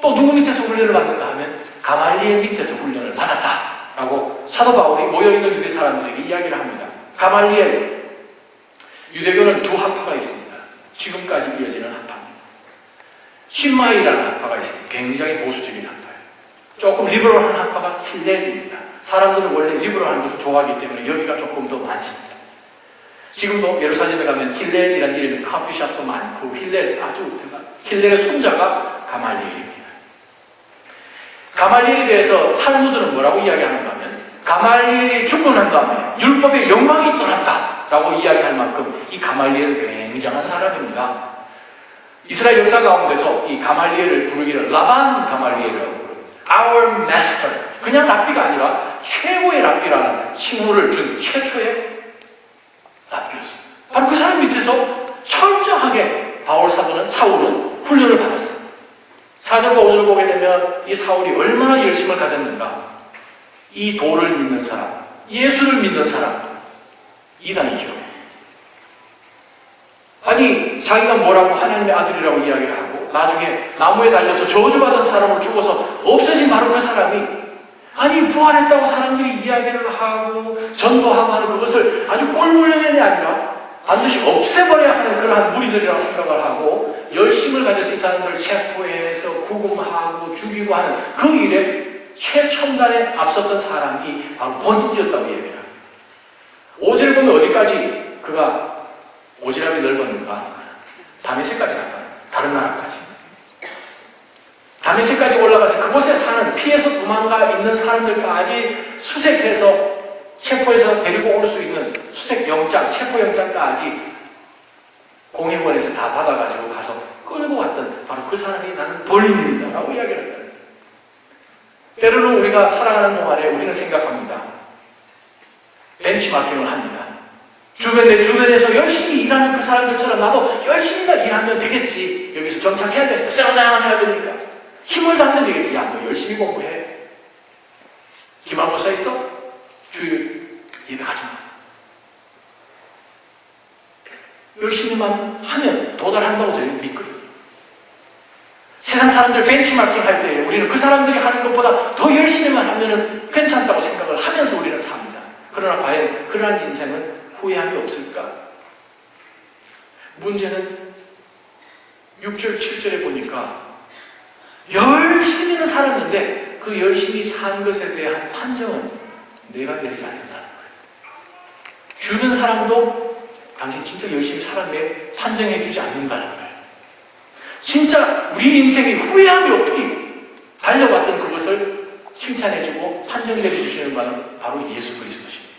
D: 또 누구 밑에서 훈련을 받는가 하면 가말리엘 밑에서 훈련을 받았다라고 사도 바울이 모여있는 유대 사람들에게 이야기를 합니다. 가말리엘, 유대교는 두 학파가 있습니다. 지금까지 이어지는 학파입니다. 신마이라는 학파가 있습니다. 굉장히 보수적인 학파예요. 조금 리버럴한 학파가 힐렐입니다. 사람들은 원래 리버럴한 것을 좋아하기 때문에 여기가 조금 더 많습니다. 지금도 예루살렘에 가면 힐렐이라는 이름의 커피숍도 많고 힐렐 아주 힐렐의 손자가 가말리엘입니다. 가말리엘에 대해서 탈무드는 뭐라고 이야기하는가 하면 가말리엘이 죽고 난 다음에 율법의 영광이 떠났다라고 이야기할 만큼 이 가말리엘은 굉장한 사람입니다. 이스라엘 역사 가운데서 이 가말리엘을 부르기를 라반 가말리엘이라고 부릅니다. Our Master. 그냥 랍비가 아니라 최고의 랍비라는 칭호를 준 최초의 랍비였습니다. 바로 그 사람 밑에서 철저하게 사울은 훈련을 받았어요. 4절과 5절을 보게 되면 이 사울이 얼마나 열심을 가졌는가. 이 도를 믿는 사람, 예수를 믿는 사람, 이단이죠. 아니 자기가 뭐라고 하나님의 아들이라고 이야기를 하고 나중에 나무에 달려서 저주받은 사람을 죽어서 없어진 바로 그 사람이 아니 부활했다고 사람들이 이야기를 하고 전도하고 하는 그것을 아주 꼴물련이 아니라 반드시 없애버려야 하는 그러한 무리들이라고 생각을 하고 열심을 가져서 이 사람들을 체포해서 구금하고 죽이고 하는 그 일에 최첨단에 앞섰던 사람이 바로 본인이었다고 얘기합니다. 5절을 보면 어디까지 그가 오지랖이 넓었는가? 다메섹까지 갔다. 다른 나라까지. 다메섹까지 올라가서 그곳에 사는 피해서 도망가 있는 사람들까지 수색해서 체포해서 데리고 올 수 있는 수색영장, 체포영장까지 공회원에서 다 받아가지고 가서 끌고 왔던 바로 그 사람이 나는 본인입니다 라고 이야기를 했다. 때로는 우리가 살아가는 동안에 우리는 생각합니다. 벤치마킹을 합니다. 내 주변에서 열심히 일하는 그 사람들처럼 나도 열심히 일하면 되겠지. 여기서 정착해야 되니까 쌩얼쌩얼 해야 되니까 힘을 담으면 되겠지. 야, 너 열심히 공부해. 기말고사 있어? 주일 예배 가지 마. 열심히만 하면 도달한다고 저는 믿거든요. 세상 사람들 벤치마킹 할 때 우리는 그 사람들이 하는 것보다 더 열심히만 하면 괜찮다고 생각을 하면서 우리는 삽니다. 그러나 과연 그러한 인생은 후회함이 없을까? 문제는 6절, 7절에 보니까 열심히는 살았는데 그 열심히 산 것에 대한 판정은 내가 내리지 않는다는 거예요. 주는 사람도 당신 진짜 열심히 살았네 판정해 주지 않는다는 거예요. 진짜 우리 인생이 후회함이 없기 달려왔던 그것을 칭찬해주고 판정 내려주시는 분은 바로 예수 그리스도십니다.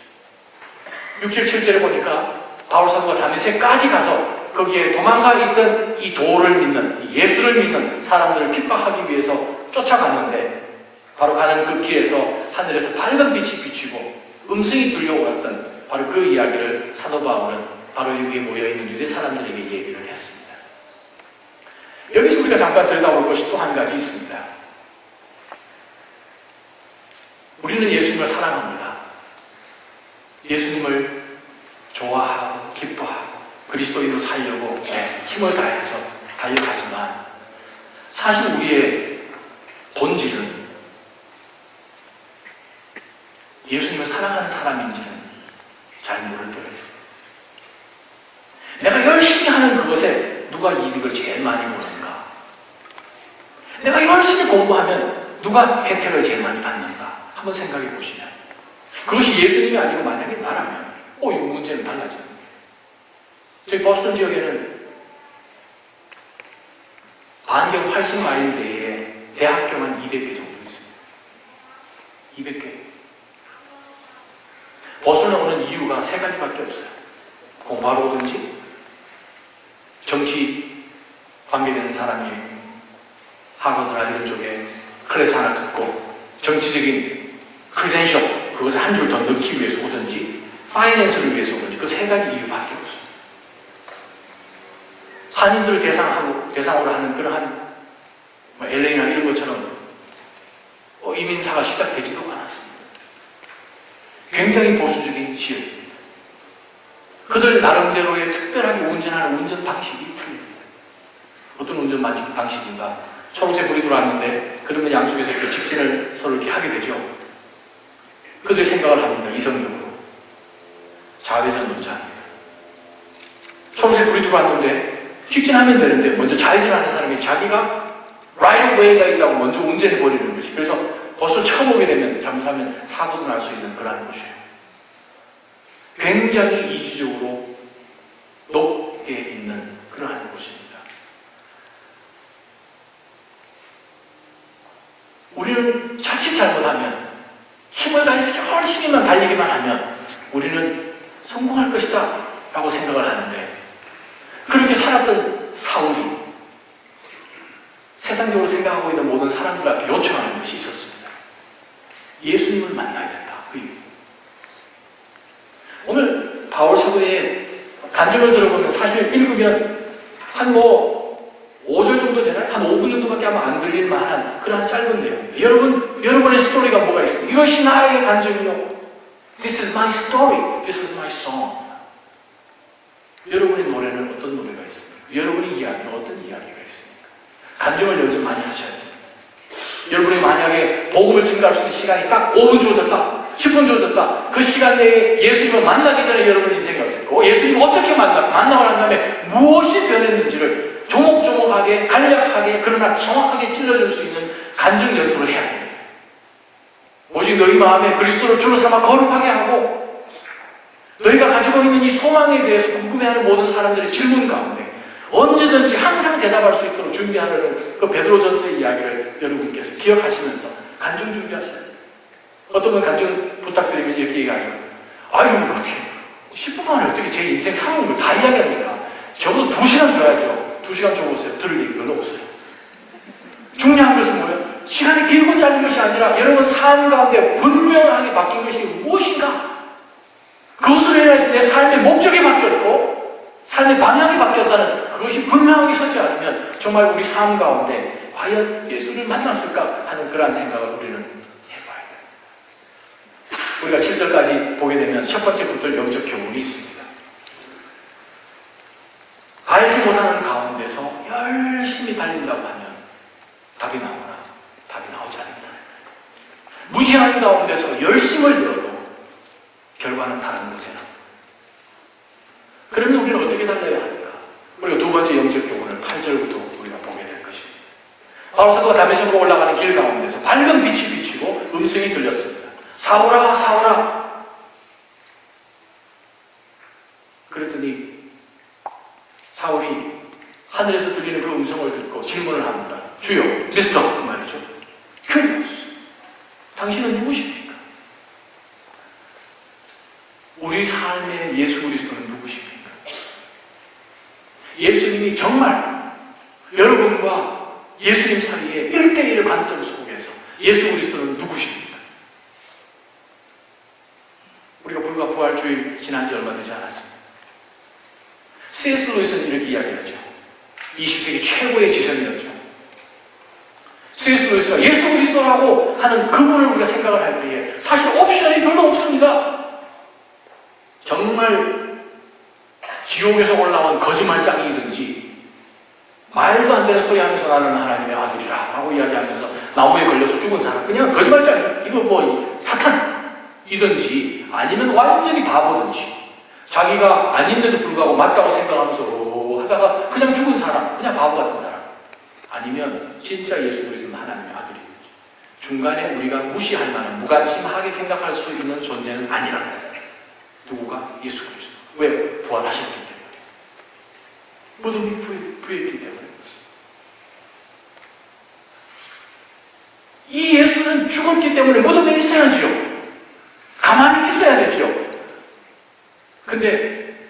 D: 6절, 7절에 보니까 바울 사도가 다메섹까지 가서 거기에 도망가 있던 이 도를 믿는, 이 예수를 믿는 사람들을 핍박하기 위해서 쫓아갔는데 바로 가는 그 길에서 하늘에서 밝은 빛이 비치고 음성이 들려왔던 바로 그 이야기를 사도 바울은 바로 여기에 모여있는 유대 사람들에게 얘기를 했습니다. 여기서 우리가 잠깐 들여다볼 것이 또 한 가지 있습니다. 우리는 예수님을 사랑합니다. 예수님을 좋아하고 기뻐하고 그리스도인으로 살려고 힘을 다해서 달려가지만 사실 우리의 본질은 예수님을 사랑하는 사람인지는 잘 모를 때가 있습니다. 내가 열심히 하는 그것에 누가 이익을 제일 많이 보는가? 내가 열심히 공부하면 누가 혜택을 제일 많이 받는가? 한번 생각해 보시면 그것이 예수님이 아니고 만약에 나라면 이 문제는 달라집니다. 저희 버스턴 지역에는 반경 80마일 내에 대학교만 200개 정도 있습니다. 200개. 버스턴에 오는 이유가 3가지밖에 없어요. 공부하러 오든지, 정치 관계되는 사람이 하버드나 이런 쪽에 클래스 하나 듣고 정치적인 크리덴셜 그것을 한 줄 더 넣기 위해서 오든지, 파이낸스를 위해서 오든지 그 3가지 이유밖에 없어요. 한인들을 대상으로 하는 그러한 LA나 이런 것처럼 이민사가 시작되지도 않았습니다. 굉장히 보수적인 지역입니다. 그들 나름대로의 특별하게 운전하는 운전 방식이 틀립니다. 어떤 운전 방식인가? 초록색 불이 들어왔는데 그러면 양쪽에서 이렇게 직진을 서로 이렇게 하게 되죠. 그들의 생각을 합니다. 이성적으로. 좌회전 논자입니다. 초록색 불이 들어왔는데 직진하면 되는데 먼저 좌회전하는 사람이 자기가 right of way가 있다고 먼저 운전해버리는 것이. 그래서 버스를 처음 오게 되면 잘못하면 사고도 날 수 있는 그런 곳이에요. 굉장히 이지적으로 높게 있는 그러한 곳입니다. 우리는 자칫 잘못하면 힘을 다해서 열심히만 달리기만 하면 우리는 성공할 것이다 라고 생각을 하는데, 그렇게 살았던 사울이 세상적으로 생각하고 있는 모든 사람들 앞에 요청하는 것이 있었습니다. 예수님을 만나야 된다. 오늘 바울 사도의 간증을 들어보면 사실 읽으면 한 5절 정도 되나요? 한 5분 정도밖에 아마 안 들릴 만한 그런 짧은 내용입니다. 여러분의 스토리가 뭐가 있습니까? 이것이 나의 간증이요. This is my story. This is my song. 여러분의 노래는 어떤 노래가 있습니까? 여러분의 이야기는 어떤 이야기가 있습니까? 간증을 연습 많이 하셔야 됩니다. 여러분이 만약에 복음을 증가할 수 있는 시간이 딱 5분 주어졌다, 10분 주어졌다, 그 시간 내에 예수님을 만나기 전에 여러분 인생이 어땠고, 예수님을 어떻게 만나고 난 다음에 무엇이 변했는지를 조목조목하게, 간략하게, 그러나 정확하게 찔러줄 수 있는 간증 연습을 해야 됩니다. 오직 너희 마음에 그리스도를 주로 삼아 거룩하게 하고, 너희가 가지고 있는 이 소망에 대해서 궁금해하는 모든 사람들의 질문 가운데 언제든지 항상 대답할 수 있도록 준비하려는 그 베드로전서의 이야기를 여러분께서 기억하시면서 간증 준비하셔야 돼요. 어떤 분 간증 부탁드리면 이렇게 얘기하죠. 아유, 어떻게 10분 만에 어떻게 제 인생 살아온 걸 다 이야기합니까? 적어도 2시간 줘야죠. 2시간 줘보세요. 들을 얘기 별로 없어요. 중요한 것은 뭐예요? 시간이 길고 짧은 것이 아니라 여러분 삶 가운데 분명하게 바뀐 것이 무엇인가? 그것으로 인해서 내 삶의 목적이 바뀌었고 삶의 방향이 바뀌었다는 그것이 분명하게 서지 않으면 정말 우리 삶 가운데 과연 예수를 만났을까 하는 그러한 생각을 우리는 해봐야 돼요. 우리가 7절까지 보게 되면 첫 번째 붙들 영적 교훈이 있습니다. 알지 못하는 가운데서 열심히 달린다고 하면 답이 나오나? 답이 나오지 않는다. 무지하는 가운데서 열심을 들어도 결과는 다른 곳에 납니다. 그러면 우리는 어떻게 달려야 합니까? 우리가 두 번째 영적 교훈을 8절부터 우리가 보게 될 것입니다. 바울 사도가 다메섹으로 올라가는 길 가운데서 밝은 빛이 비치고 음성이 들렸습니다. 사울아, 사울아. 그랬더니 사울이 하늘에서 들리는 그 음성을 듣고 질문을 합니다. 주여, 미스터 말이죠. 큐리오스, 당신은 누구십니까? 우리 삶의 예수 그리스도는 누구십니까? 예수님이 정말 여러분과 예수님 사이에 1대1의 관점 속에서 예수 그리스도는 누구십니까? 우리가 불과 부활주일 지난 지 얼마 되지 않았습니다. C.S. 루이스는 이렇게 이야기하죠. 20세기 최고의 지성이었죠. C.S. 루이스가 예수 그리스도라고 하는 그분을 우리가 생각을 할 때에 사실 옵션이 별로 없습니다. 정말 지옥에서 올라온 거짓말장이든지 말도 안 되는 소리 하면서 나는 하나님의 아들이라 라고 이야기하면서 나무에 걸려서 죽은 사람, 그냥 거짓말장이, 이거 뭐 사탄이든지 아니면 완전히 바보든지 자기가 아닌데도 불구하고 맞다고 생각하면서 하다가 그냥 죽은 사람, 그냥 바보 같은 사람, 아니면 진짜 예수 그리스도는 하나님의 아들이든지 중간에 우리가 무시할 만한 무관심하게 생각할 수 있는 존재는 아니라 누구가? 예수 그리스도. 왜? 부활하셨기 때문에. 모든 부했기 때문에. 이 예수는 죽었기 때문에 무덤에 있어야지요. 가만히 있어야 되죠. 근데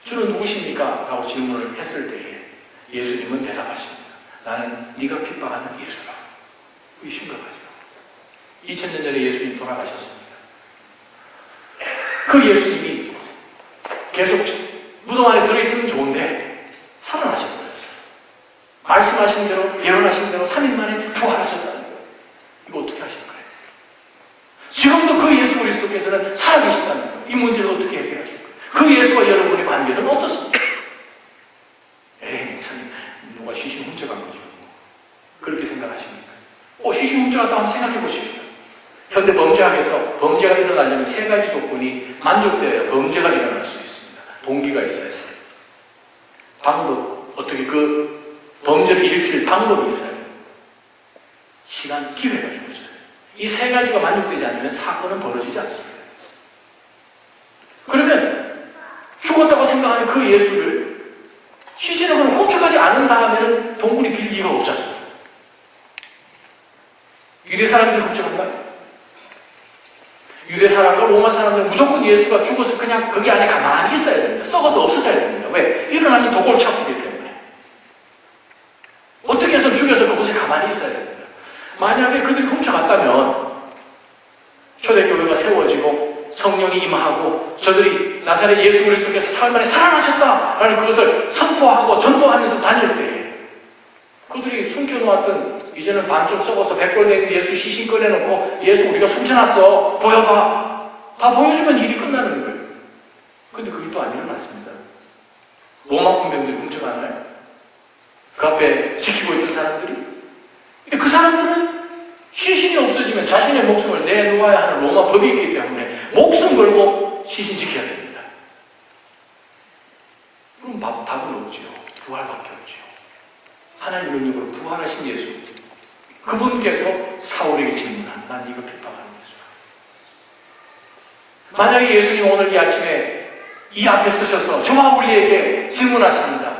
D: 주는 누구십니까? 라고 질문을 했을 때에 예수님은 대답하십니다. 나는 네가 핍박하는 예수라. 이 심각하죠. 2000년 전에 예수님 돌아가셨습니다. 그 예수님이 계속 무덤 안에 들어있으면 좋은데 살아나셔버렸어요. 말씀하신 대로, 예언하신 대로 3일 만에 부활하셨다는 거예요. 이거 어떻게 하실 거예요? 지금도 그 예수 그리스도께서는 살아계시다는 거예요. 이 문제를 어떻게 해결하실 거예요? 그 예수와 여러분의 관계는 어떻습니까? 목사님, 누가 시신 훔쳐간 거죠. 그렇게 생각하십니까? 시신 훔쳐갔다 한번 생각해 보십시오. 현대 범죄학에서 범죄가 일어나려면 3가지 조건이 만족되어야 범죄가 일어날 수 있습니다. 동기가 있어야 돼요. 방법, 어떻게 그 범죄를 일으킬 방법이 있어야 돼요. 시간, 기회가 주어져요. 이 3가지가 만족되지 않으면 사건은 벌어지지 않습니다. 그러면 죽었다고 생각하는 그 예수를 시신을 훔쳐가지 않은 다음에는 동굴이 빌 이유가 없지 않습니까? 유대 사람들이 훔쳐간가요? 유대 사람과 로마 사람들은 무조건 예수가 죽어서 그냥 거기 안에 가만히 있어야 됩니다. 썩어서 없어져야 됩니다. 왜? 일어나면 도골 차프기 때문에. 어떻게 해서 죽여서 그곳에 가만히 있어야 됩니다. 만약에 그들이 훔쳐갔다면 초대교회가 세워지고 성령이 임하고 저들이 나사렛 예수 그리스도께서 사흘 만에 살아나셨다라는 그것을 선포하고 전도하면서 다닐 때에 그들이 숨겨놓았던 이제는 반쯤 썩어서 백골된 예수 시신 꺼내놓고 예수 우리가 숨겨놨어 보여봐, 다 보여주면 일이 끝나는 거예요. 근데 그게 또 안 일어났습니다. 로마 군병들이 훔쳐가나요? 그 앞에 지키고 있던 사람들이? 그 사람들은 시신이 없어지면 자신의 목숨을 내놓아야 하는 로마 법이 있기 때문에 목숨 걸고 시신 지켜야 됩니다. 그럼 답은 없지요. 부활밖에 없지요. 하나님 능력으로 부활하신 예수, 그분께서 사울에게 질문한, 난 네가 핍박하는 예수야. 만약에 예수님 오늘 이 아침에 이 앞에 서셔서 저와 우리에게 질문하십니다.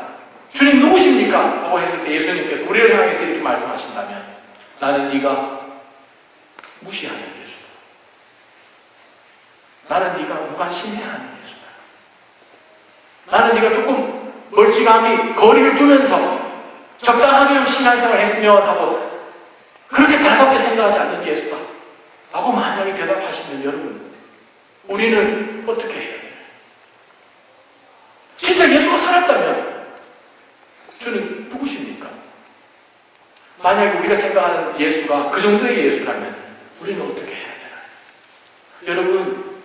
D: 주님 누구십니까? 라고 했을 때 예수님께서 우리를 향해서 이렇게 말씀하신다면 나는 네가 무시하는 예수다. 나는 네가 무관심해하는 예수다. 나는 네가 조금 멀찌감히 거리를 두면서 적당하게 신앙생활을 했으면 하고 그렇게 달갑게 생각하지 않는 예수다 라고 만약에 대답하시면 여러분, 우리는 어떻게 해야 돼요? 진짜 예수가 살았다면 주는 누구십니까? 만약에 우리가 생각하는 예수가 그 정도의 예수라면 우리는 어떻게 해야 되나요? 여러분,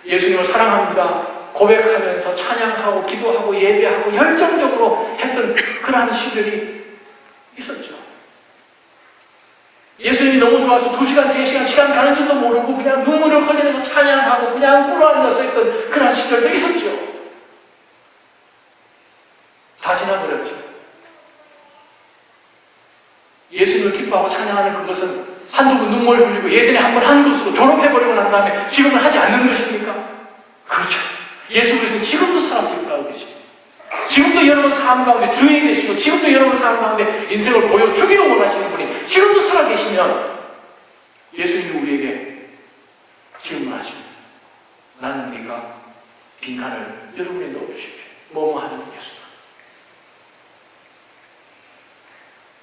D: 예수님을 사랑합니다 고백하면서 찬양하고 기도하고 예배하고 열정적으로 했던 그러한 시절이 있었죠. 예수님이 너무 좋아서 2시간, 3시간 시간 가는 줄도 모르고 그냥 눈물을 흘리면서 찬양하고 그냥 꿇어앉아서 있던 그러한 시절도 있었죠. 다 지나버렸죠. 예수님을 기뻐하고 찬양하는 그것은 한두 번 눈물 흘리고 예전에 한 번 한 것으로 졸업해버리고 난 다음에 지금은 하지 않는 것입니까? 그렇죠. 예수 그리스도는 지금도 살아서 역사하고 계십니다. 지금도 여러분 삶 가운데 주인이 되시고 지금도 여러분 삶 가운데 인생을 보여주기를 원하시는 분이 지금도 살아계시면 예수님이 우리에게 질문하십니다. 나는 네가 빈칸을 여러분에 넣어주십시오. 뭐뭐 하는 예수다.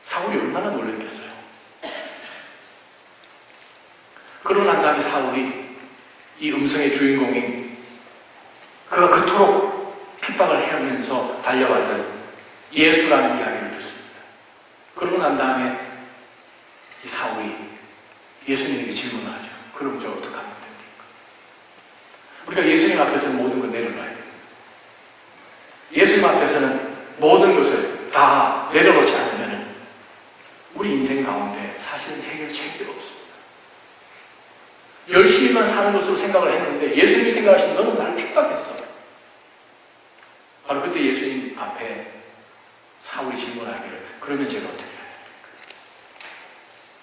D: 사울이 얼마나 놀랐겠어요. 그러고 난 다음에 사울이 이 음성의 주인공인 그가 그토록 핍박을 하면서 달려왔던 예수라는 이야기를 듣습니다. 그러고 난 다음에 이 사울이 예수님에게 질문하죠. 그럼 저 어떻게 하면 됩니까? 우리가 예수님 앞에서 모든 걸 내려놔야 됩니다. 예수님 앞에서는 모든 것을 다 내려놓지 않으면 우리 인생 가운데 사실은 해결책이 없습니다. 열심히만 사는 것으로 생각을 했는데 예수님이 생각하시는 너는 나를 핍박했어. 바로 그때 예수님 앞에 사울이 질문하기를 그러면 제가 어떻게 해야 됩니까?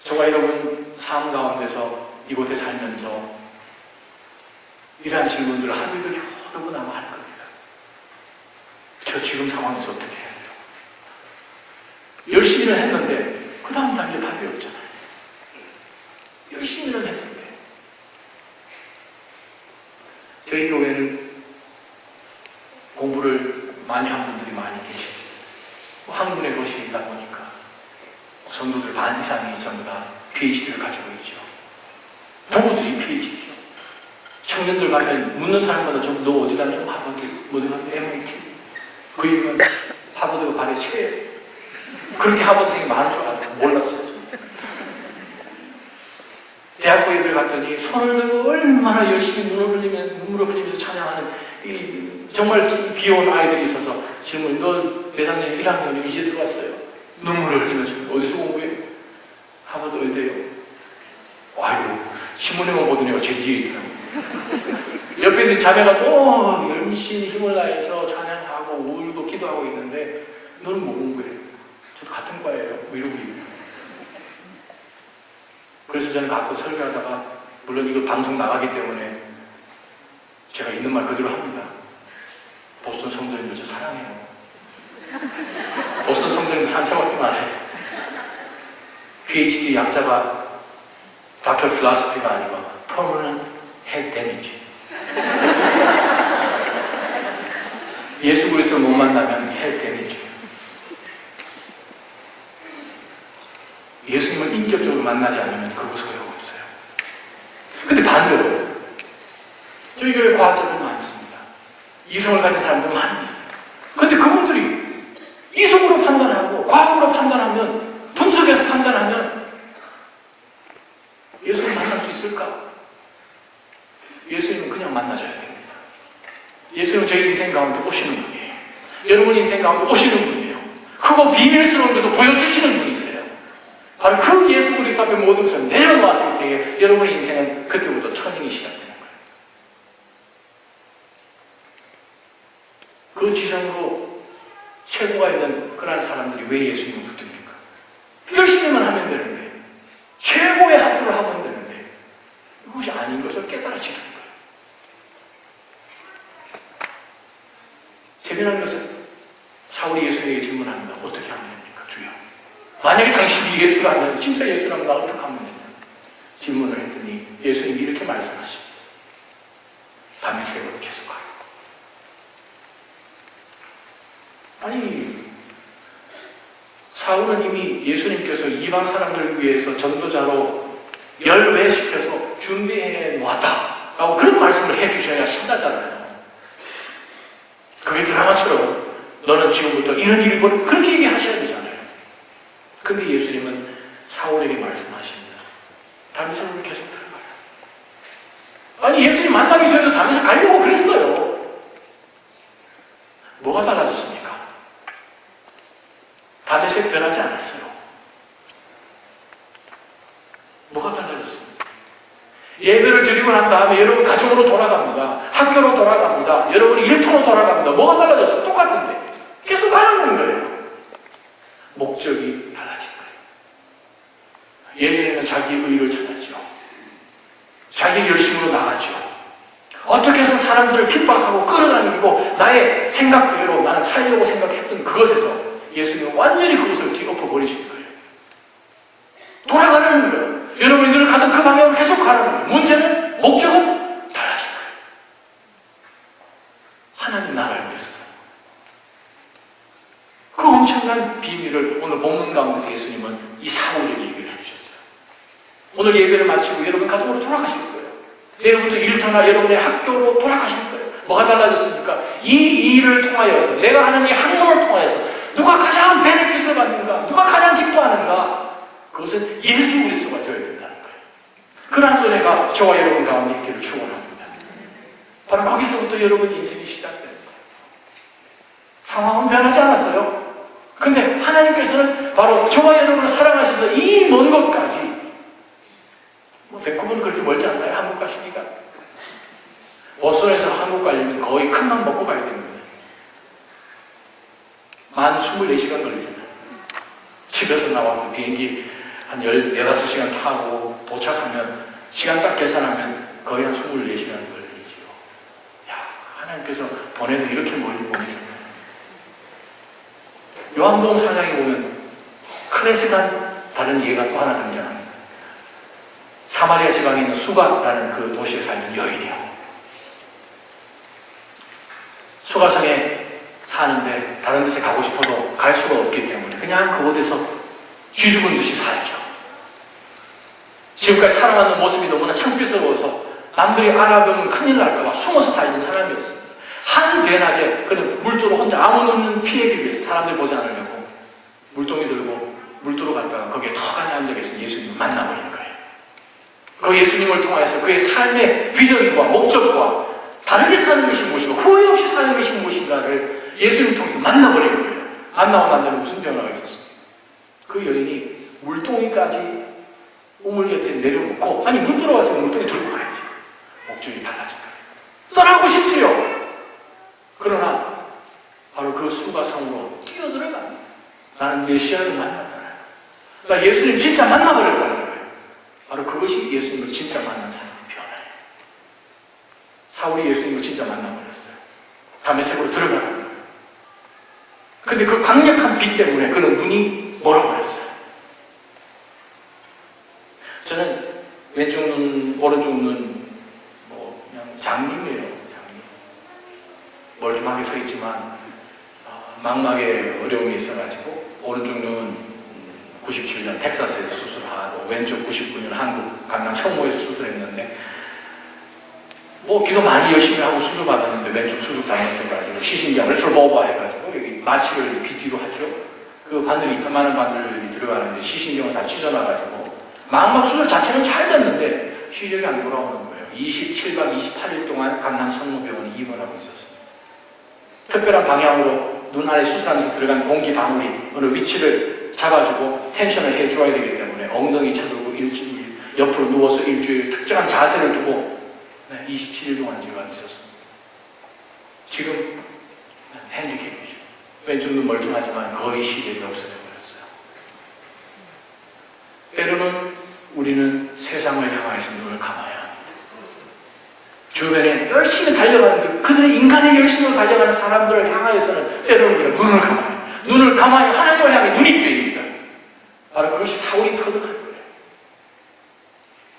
D: 저와 여러분 삶 가운데서 이곳에 살면서 이러한 질문들을 하루에도 여러 번 아마 할 겁니다. 저 지금 상황에서 어떻게 해야 돼요? 열심히는 했는데 그 다음 단계 답이 없잖아요. 열심히는 했는데 저희 교회는 공부를 많이 한 분들이 많이 계십니다. 한 분의 것이 있다 보니까 성도들 반 이상이 전부 다 PhD를 가지고 있죠. 부부들이 PhD죠. 청년들 가면 묻는 사람마다 좀 너 어디 다녀? 하버드, 어디 다녀? MIT. 그 이유는 하버드가 발에 최애예요. 그렇게 하버드생이 많은 줄 알고 몰랐어요. 대학교 예배를 갔더니 손을 들고 얼마나 열심히 눈물을 흘리면서 찬양하는 정말 귀여운 아이들이 있어서 질문이 너 몇 학년? 1학년이 이제 들어왔어요. 눈물을 흘리면서 어디서 공부해? 하버드 의대요. 아이고 신문에만 보던 애가 제 뒤에 있더라고요. 옆에 있는 자매가 또 열심히 힘을 다해서 찬양하고 울고 기도하고 있는데 너는 뭐 공부해? 저도 같은 과예요. 뭐 이러고 있어요. 그래서 저는 가끔 설교하다가 물론 이거 방송 나가기 때문에 제가 있는 말 그대로 합니다. 보스턴 성도님들 저 사랑해요. 보스턴 성도님들 한참 마세요. PhD 약자가 Dr. Philosophy가 아니고 Permanent Head Damage. 예수 그리스도를 못 만나면 Head Damage. 예수님을 인격적으로 만나지 않으면 그거 소용없어요. 근데 반대로 저희 교회 과학자들 많습니다. 이성을 가진 사람들 많이 있어요. 근데 그분들이 이성으로 판단하고 과학으로 판단하면 분석해서 판단하면 예수를 만날 수 있을까? 예수님은 그냥 만나줘야 됩니다. 예수님은 저희 인생 가운데 오시는 분이에요. 여러분 인생 가운데 오시는 분이에요. 크고 비밀스러운 것을 보여주시는 분이세요. 바로 그 예수 그리스도 앞에 모든 것을 내려놓았을 때에 여러분의 인생은 그때부터 터닝이 시작되는 거예요. 그 지성으로 최고가 있는 그러한 사람들이 왜 예수님을 붙듭니까? 열심히만 하면 되는데 최고의 학교를 하면 되는데 그것이 아닌 것을 깨달아지는 거예요. 재미난 것은 사울이 예수님에게 질문합니다. 어떻게 하면 됩니까? 주여. 만약에 당신이 예수라면 진짜 예수라면 나 어떻게 하면 되냐? 질문을 했더니 예수님이 이렇게 말씀하십니다. 다메섹으로 계속 가요. 아니 사울은 이미 예수님께서 이방 사람들을 위해서 전도자로 열외시켜서 준비해 놓았다 라고 그런 말씀을 해주셔야 신나잖아요. 그게 드라마처럼 너는 지금부터 이런 일을 벌여 그렇게 얘기하셔야 되잖아요. 근데 예수님은 사울에게 말씀하십니다. 다메섹으로 계속 들어가요. 아니 예수님 만나기 전에도 다메섹 가려고 그랬어요. 뭐가 달라졌습니까? 다메섹 변하지 않았어요. 뭐가 달라졌습니까? 예배를 드리고 난 다음에 여러분 가정으로 돌아갑니다. 학교로 돌아갑니다. 여러분 일터로 돌아갑니다. 뭐가 달라졌어요? 똑같은데 계속 가는 거예요. 목적이 달라진 거예요. 예전에는 자기 의를 찾았죠. 자기 열심으로 나가죠. 어떻게 해서 사람들을 핍박하고 끌어다니고 나의 생각대로 나는 살려고 생각했던 그것에서 예수님은 완전히 그것을 뒤엎어버리시는 거예요. 돌아가는 거예요. 여러분이 늘 가던 그 방향으로 계속 가라는 거예요. 문제는, 목적은 달라진 거예요. 하나님 나라를 위해서. 그 엄청난 비밀을 오늘 본문 가운데서 예수님은 이 사울에게 얘기를 해주셨어요. 오늘 예배를 마치고 여러분 가정으로 돌아가실 거예요. 내일부터 일터나 여러분의 학교로 돌아가실 거예요. 뭐가 달라졌습니까? 이 일을 통하여서 내가 하는 이 학문을 통하여서 누가 가장 베네핏을 받는가? 누가 가장 기뻐하는가? 그것은 예수 그리스도가 되어야 된다는 거예요. 그러한 은혜가 저와 여러분 가운데 있기를 축원합니다. 바로 거기서부터 여러분의 인생이 시작되는 거예요. 상황은 변하지 않았어요. 근데 하나님께서는 바로 저와 여러분을 사랑하셔서 이 먼 것까지, 밴쿠버는 그렇게 멀지 않나요? 한국 가시기가. 보스턴에서 한국 가려면 거의 큰맘 먹고 가야 됩니다. 만 24시간 걸리잖아요. 집에서 나와서 비행기 한 14~5시간 타고 도착하면 시간 딱 계산하면 거의 한 24시간 걸리죠. 야, 하나님께서 보내도 이렇게 멀리 보내셨구나. 요한복음 4장에 보면 클래식한 다른 예가 또 하나 등장합니다. 사마리아 지방에 있는 수가라는 그 도시에 살는 여인이요. 수가성에 사는데 다른 데서 가고 싶어도 갈 수가 없기 때문에 그냥 그곳에서 쥐죽은 듯이 살죠. 지금까지 살아가는 모습이 너무나 창피스러워서 남들이 알아보면 큰일 날까봐 숨어서 살던 사람이었습니다. 한 대낮에 그는 물도로 혼자 아무 눈 피하기 위해서 사람들 보지 않으려고 물동이 들고 물도로 갔다가 거기에 턱하니 앉아 계신 예수님을 만나버린 거예요. 그 예수님을 통해서 그의 삶의 비전과 목적과 다르게 사는 것이 무엇인가, 후회 없이 사는 것이 무엇인가를 예수님을 통해서 만나버린 거예요. 만나고 난 다음에 무슨 변화가 있었습니까? 그 여인이 물동이까지 우물 곁에 내려놓고, 아니 물 들어왔으면 물동이 들고 가야지. 목적이 달라진 거예요. 떠나고 싶지요. 그러나 바로 그 수가성으로 뛰어들어갑니다. 나는 메시아를 만났다. 나 예수님 진짜 만나버렸다는 거예요. 바로 그것이 예수님을 진짜 만난 사람의 변화예요. 사울이 예수님을 진짜 만나버렸어요. 다메섹으로 들어가는 거예요. 근데 그 강력한 빛 때문에 그는 눈이 멀어버렸어요. 저는 왼쪽 눈, 오른쪽 눈, 뭐 그냥 장님이에요. 장님. 멀뚱하게 서 있지만 망막에 어려움이 있어가지고 오른쪽 눈 97년 텍사스에서 수술하고 왼쪽 99년 한국 강남 청모에서 수술했는데 뭐 기도 많이 열심히 하고 수술 받았는데 왼쪽 수술 잘못해가지고 시신경을 트로보바 해가지고 여기 마취를 BT로 하죠. 그 바늘이 이만한 바늘이 들어가는데 시신경을 다 찢어놔가지고 망막 수술 자체는 잘 됐는데 시력이 안 돌아오는 거예요. 27박 28일 동안 강남 성모병원에 입원하고 있었습니다. 특별한 방향으로 눈 안에 수술하면서 들어간 공기 방울이 어느 위치를 잡아주고 텐션을 해줘야 되기 때문에 엉덩이 쳐들고 일주일, 옆으로 누워서 일주일 특정한 자세를 두고 27일 동안 제가 있었습니다. 지금 핸디캡이죠. 왼쪽 눈 멀쩡하지만 거의 시력이 없어져버렸어요. 때로는 우리는 세상을 향해서 눈을 감아야 합니다. 주변에 열심히 달려가는 그들의 인간의 열심으로 달려가는 사람들을 향하여서는 때로는 우리가 눈을 감아요. 눈을 감아야 하나님을 향해 눈이 뜨입니다. 바로 그것이 사울이 터득한 거예요.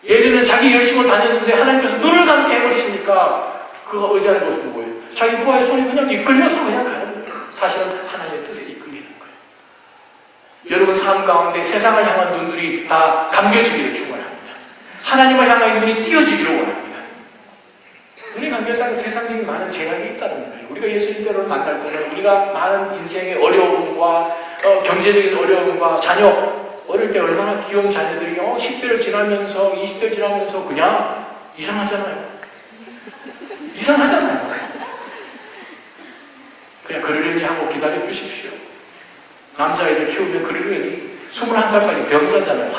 D: 예전에 자기 열심으로 다녔는데 하나님께서 눈을 감게 해버리시니까 그가 의지하는 것은 뭐예요? 자기 부하의 손이 그냥 이끌려서 그냥 가는 거예요. 사실은 하나님의 뜻에 이끌리는 거예요. 여러분 삶 가운데 세상을 향한 눈들이 다 감겨지기를 축원합니다. 하나님을 향하여 눈이 띄어지기를 원합니다. 눈이 감겼다는 세상적인 많은 재앙이 있다는 거예요. 우리가 예수님대로 만날 때는 우리가 많은 인생의 어려움과 경제적인 어려움과 자녀, 어릴 때 얼마나 귀여운 자녀들이 10대를 지나면서 20대를 지나면서 그냥 이상하잖아요. 이상하잖아요. 그냥 그러려니 하고 기다려 주십시오. 남자애들 키우면 그러려니 21살까지 병자잖아요.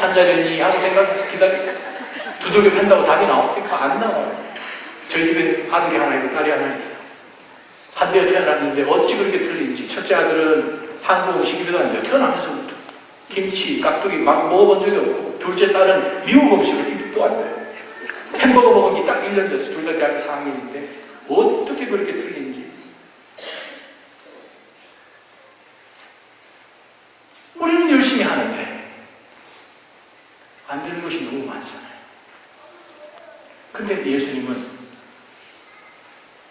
D: 환자려니 하고 생각해서 기다리세요. 두들겨 팬다고 답이 나옵니까? 안 나와요. 저희 집에 아들이 하나 있고 딸이 하나 있어요. 한대에 태어났는데 어찌 그렇게 틀린지. 첫째 아들은 한국 음식 입에도 안 돼요. 태어나면서부터 김치, 깍두기 막 먹어본 적이 없고, 둘째 딸은 미국 음식을 입도 안 돼요. 햄버거 먹은 게 딱 1년 됐어요. 둘 다 대학교 4학년인데 어떻게 그렇게 틀린지. 우리는 열심히 하는데 안 되는 것이 너무 많잖아요. 근데 예수님은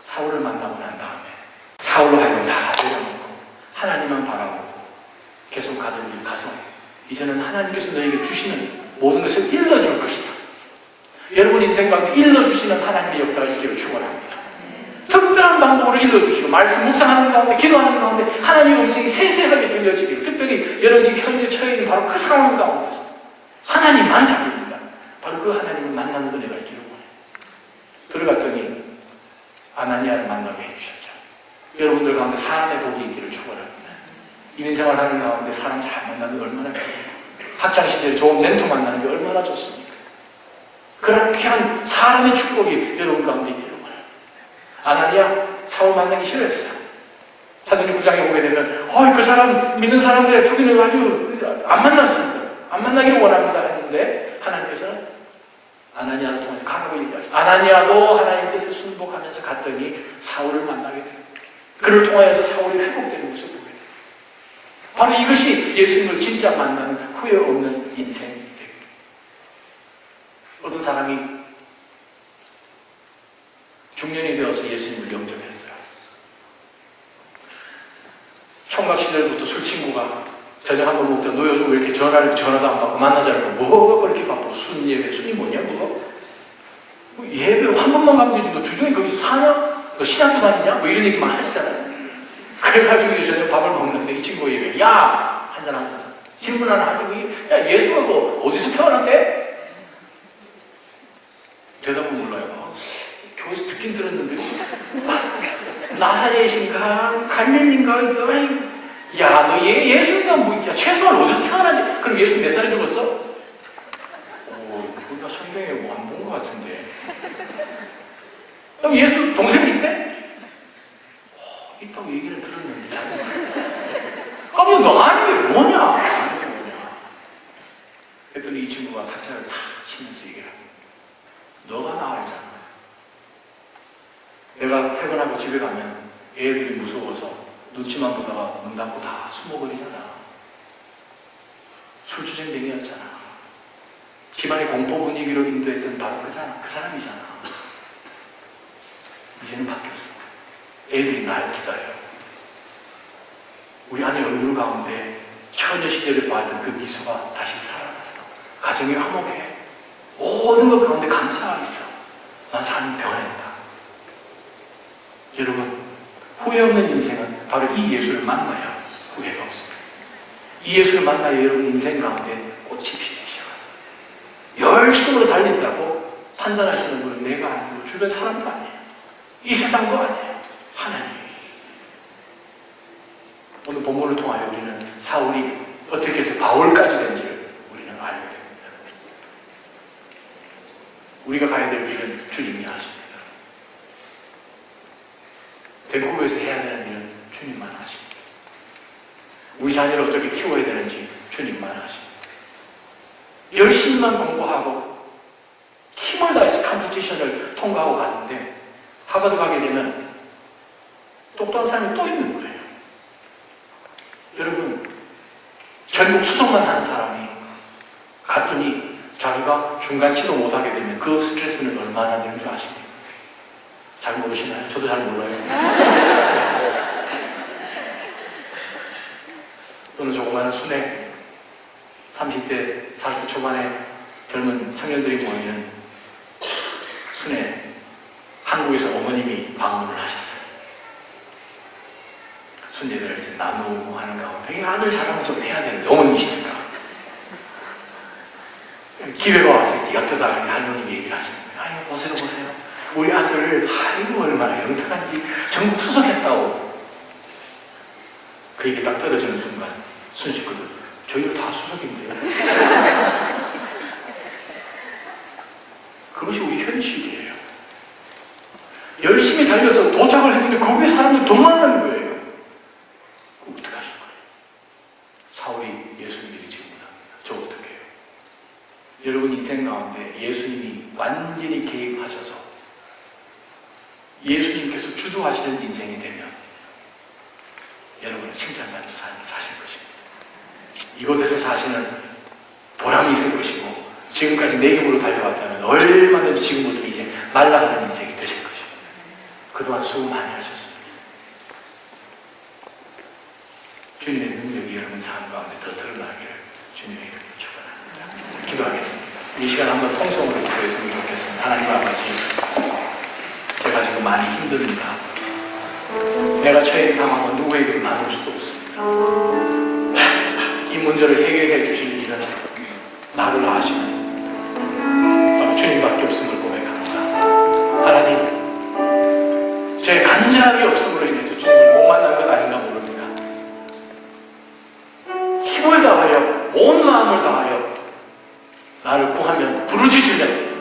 D: 사울을 만나고 난 다음에 사울로 하여금 다 내려놓고 하나님만 바라보고 계속 가던 길 가서 이제는 하나님께서 너에게 주시는 모든 것을 일러줄 것이다. 여러분 인생 가운데 일러주시는 하나님의 역사가 있기를 축원합니다. 특별한 방법으로 일러주시고 말씀 묵상하는 가운데 기도하는 가운데 하나님의 음성이 세세하게 들려지기를, 특별히 여러분 지금 현재 처해 있는 바로 그 상황 가운데서 하나님만 답입니다. 바로 그 하나님을 만나는 은혜가 있기를 원해요. 들어갔더니 아나니아를 만나게 해주셨죠. 여러분들 가운데 사람의 복이 있기를 축원합니다. 인생을 하는 가운데 사람 잘 만나는 게 얼마나 좋아요. 학창시절에 좋은 멘토 만나는 게 얼마나 좋습니까? 그런 귀한 사람의 축복이 여러분 가운데 있기를 원해요. 아나니아 사울 만나기 싫어했어요. 사도행 9장에 보게 되면 그 사람 믿는 사람들 죽이는 거 아주 안 만났습니다. 안 만나기를 원합니다 했는데 하나님께서는 아나니아를 통해서 가라고 얘기하셨어요. 아나니아도 하나님 뜻에 순복하면서 갔더니 사울을 만나게 돼요. 그를 통하여서 사울이 회복되는 것을 보게 돼요. 바로 이것이 예수님을 진짜 만나는 후회 없는 인생이 됩니다. 어떤 사람이 중년이 되어서 예수님을 영접했어요. 총각 시절부터 술 친구가 저녁 한 번 먹자 너 요즘 왜 이렇게 전화도 안 받고 만나자니까 뭐가 그렇게 바쁘고 순 예배 순이 뭐냐 그거? 뭐 예배 한 번만 가면 되지 너 주중에 거기서 사냐? 너 신학교 다니냐? 뭐 이런 얘기만 하시잖아요. 그래가지고 저녁 밥을 먹는데 이 친구가 얘기해 야! 한잔 하면서 질문 하나 하고 야 예수가 뭐 어디서 태어났대? 대답은 몰라요. 교회에서 듣긴 들었는데 나사렛인가 갈릴리인가 야 너 예수가 뭐 최소한 어디서 태어나지? 그럼 예수 몇 살에 죽었어? 우리가 성경에 뭐 안 본 것 같은데 그럼 예수 동생이 있대? 있다고 얘기를 들었는데 그럼 너 아는 게 뭐냐? 아는 게 뭐냐? 그랬더니 이 친구가 탁자를 탁 치면서 얘기를 합니다. 너가 나 알잖아. 내가 퇴근하고 집에 가면 애들이 무서워서 눈치만 보다가 문 닫고 다 숨어버리잖아. 술주정뱅이였잖아. 집안의 공포 분위기로 인도했던 바로 그 사람이잖아. 이제는 바뀌었어. 애들이 날 기다려. 우리 아내 얼굴 가운데 처녀 시절에 봤던 그 미소가 다시 살아났어. 가정이 화목해. 모든 것 가운데 감사가 있어. 난 삶이 변했다. 여러분, 후회 없는 인생은 바로 이 예수를 만나야 후회가 없습니다. 이 예수를 만나야 여러분 인생 가운데 꽃이 피기 시작합니다. 열심으로 달린다고 판단하시는 분은 내가 아니고 주변 사람도 아니에요. 이 세상도 아니에요. 하나님. 오늘 본문을 통하여 우리는 사울이 어떻게 해서 바울까지 된지를 우리는 알게 됩니다. 우리가 가야 될 길은 주님이 하십니다. 밴쿠버에서 해야 되는 일은 주님만 하십니다. 우리 자녀를 어떻게 키워야 되는지 주님만 하십니다. 열심히만 공부하고 힘을 다해서 컴피티션을 통과하고 갔는데 하버드 가게 되면 똑똑한 사람이 또 있는 거예요. 여러분, 전국 수석만 하는 사람이 갔더니 자기가 중간치도 못하게 되면 그 스트레스는 얼마나 되는 줄 아십니까? 잘 모르시나요? 저도 잘 몰라요. 또는 조그마한 순회 30대, 40대 초반에 젊은 청년들이 모이는 순회 한국에서 어머님이 방문을 하셨어요. 순제들을 이제 나누고 하는 가운데 아들 자랑을 좀 해야 되는데 어머니시니까 기회가 와서 이제 엿드다 할머님이 얘기를 하시는 거예요. 아유 보세요 우리 아들 아이고 얼마나 영특한지 전국 수석했다고. 그 얘기 딱 떨어지는 순간 순식간에 저희도 다 수석인데요. 그것이 우리 현실이에요. 열심히 달려서 도착을 했는데 그 위에 사람들이 도망가는 거예요. 그럼 어떻게 하실 거예요? 사울이 예수님이 지금보다 저 어떻게 해요? 여러분 인생 가운데 예수님이 완전히 개입하셔서 예수님께서 주도하시는 인생이 되면 여러분은 칭찬받는 삶을 사실 것입니다. 이곳에서 사시는 보람이 있을 것이고 지금까지 내 힘으로 달려왔다면 얼마든지 지금부터 이제 날아가는 인생이 되실 것입니다. 그동안 수고 많이 하셨습니다. 주님의 능력이 여러분 삶 가운데 더 드러나기를 주님의 이름으로 축원합니다. 기도하겠습니다. 이 시간 한번 통성으로 기도했으면 좋겠습니다. 하나님 아버지, 제가 지금 많이 힘듭니다. 내가 처한 상황은 누구에게도 나눌 수도 없습니다. 이 문제를 해결해 주실 일은 나를 아시는 주님밖에 없음을 고백합니다. 하나님, 저의 간절함이 없음으로 인해서 주님을 만난 것 아닌가 모릅니다. 힘을 다하여 온 마음을 다하여 나를 구하면 부르짖으면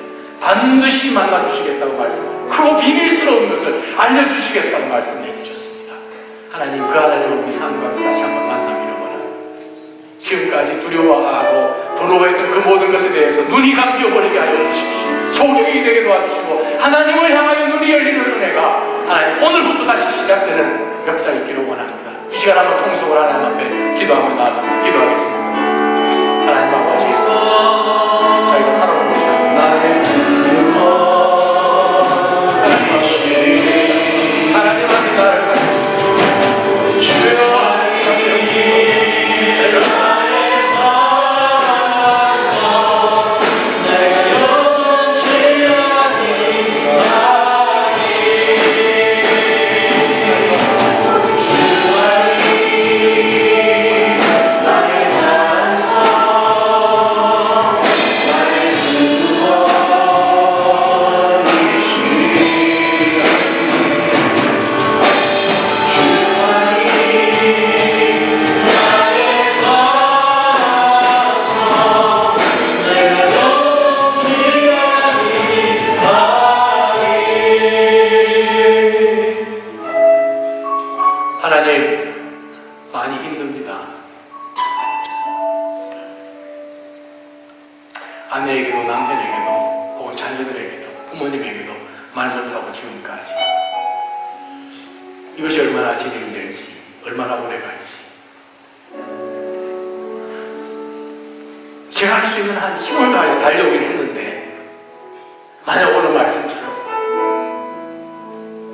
D: 반드시 만나주시겠다고 말씀, 크고 비밀스러운 것을 알려주시겠다고 말씀해 주셨습니다. 하나님, 그 하나님을 우리 삶 가운데 다시 한번 만나기를 원합니다. 지금까지 두려워하고 부러워했던 그 모든 것에 대해서 눈이 감겨버리게 하여 주십시오. 소경이 되게 도와주시고 하나님을 향하여 눈이 열리는 은혜가 하나님 오늘부터 다시 시작되는 역사 있기를 원합니다. 이 시간 한번 통성을 하나님 앞에 기도하며 나아갑니다. 기도하겠습니다. 하나님 아버지, 저희가 살아오는 것은 나의 하나님한테 나를 살려주시고 주여 많이 힘듭니다. 아내에게도 남편에게도 혹은 자녀들에게도 부모님에게도 말 못하고 지금까지 이것이 얼마나 진행될지, 얼마나 오래갈지 제가 할 수 있는 한 힘을 다해서 달려오긴 했는데, 만약 오늘 말씀처럼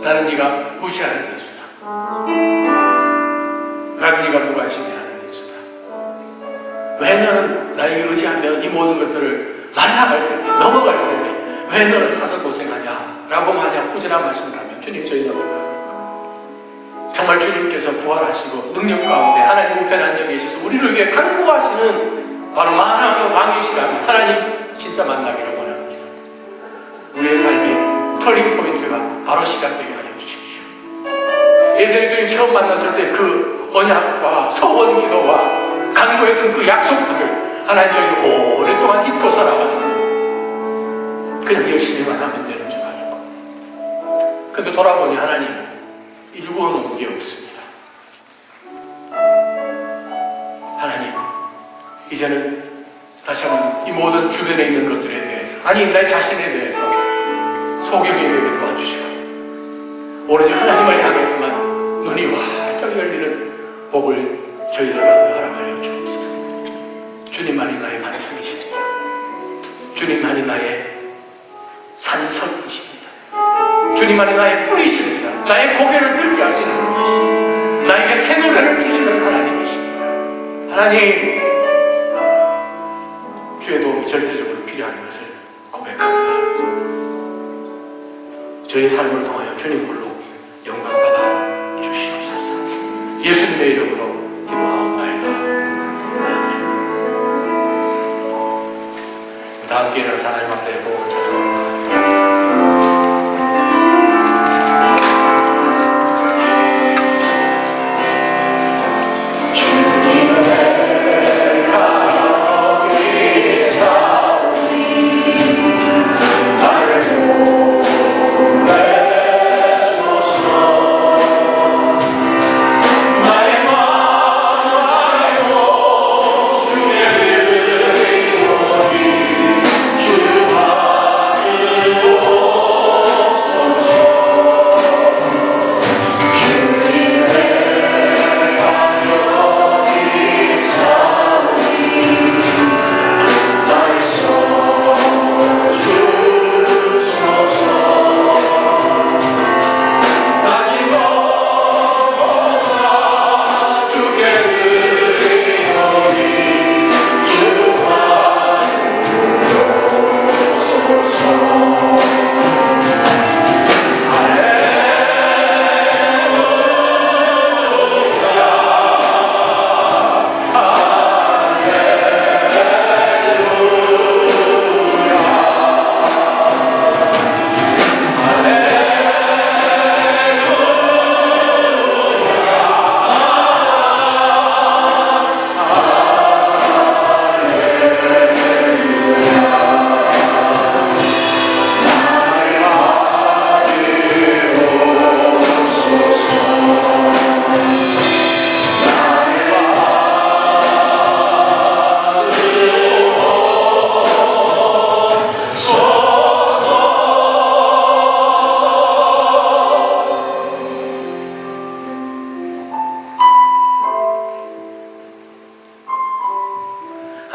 D: 나는 네가 무시하는 예수다, 나는 네가 무관심해하는 예수다, 왜 너는 나에게 의지하면 이 모든 것들을 날아갈 텐데, 넘어갈 텐데 왜 너는 사서 고생하냐 라고 만약 꾸준한 말씀을 하면 주님, 저희는 어떡합니까? 정말 주님께서 부활하시고 능력 가운데 하나님 우편에 앉아 계셔서 우리를 위해 간구하시는 바로 만왕의 왕이시라면 하나님 진짜 만나기를 원합니다. 우리의 삶의 터닝 포인트가 바로 시작되게 하여 주십시오. 예전에 주님 처음 만났을 때 그 언약과 서원 기도와 간구했던 그 약속들을 하나님 저희는 오랫동안 잊고 살아왔습니다. 그냥 열심히만 하면 되는 줄 알고. 근데 돌아보니 하나님 일구어 놓은 게 없습니다. 하나님, 이제는 다시 한번 이 모든 주변에 있는 것들에 대해서, 아니 내 자신에 대해서 소경이 되게 도와주시고 오로지 하나님을 향해서만 눈이 활짝 열리는 복을 저희들과 허락하여 주옵소서. 주님만이 나의 반석이십니다. 주님만이 나의 산석이십니다. 주님만이 나의 뿌리십니다. 나의 고개를 들게 하시는 분이십니다. 나에게 새 노래를 주시는 하나님이십니다. 하나님, 주의 도움이 절대적으로 필요한 것을 고백합니다. 저의 삶을 통하여 주님 홀로 영광 받아 주시옵소서. 예수님의 이름으로 기도하옵나이다. 아멘. 다 함께 일어나서 하나님 앞에 복을 찾아옵나이다.
E: 나의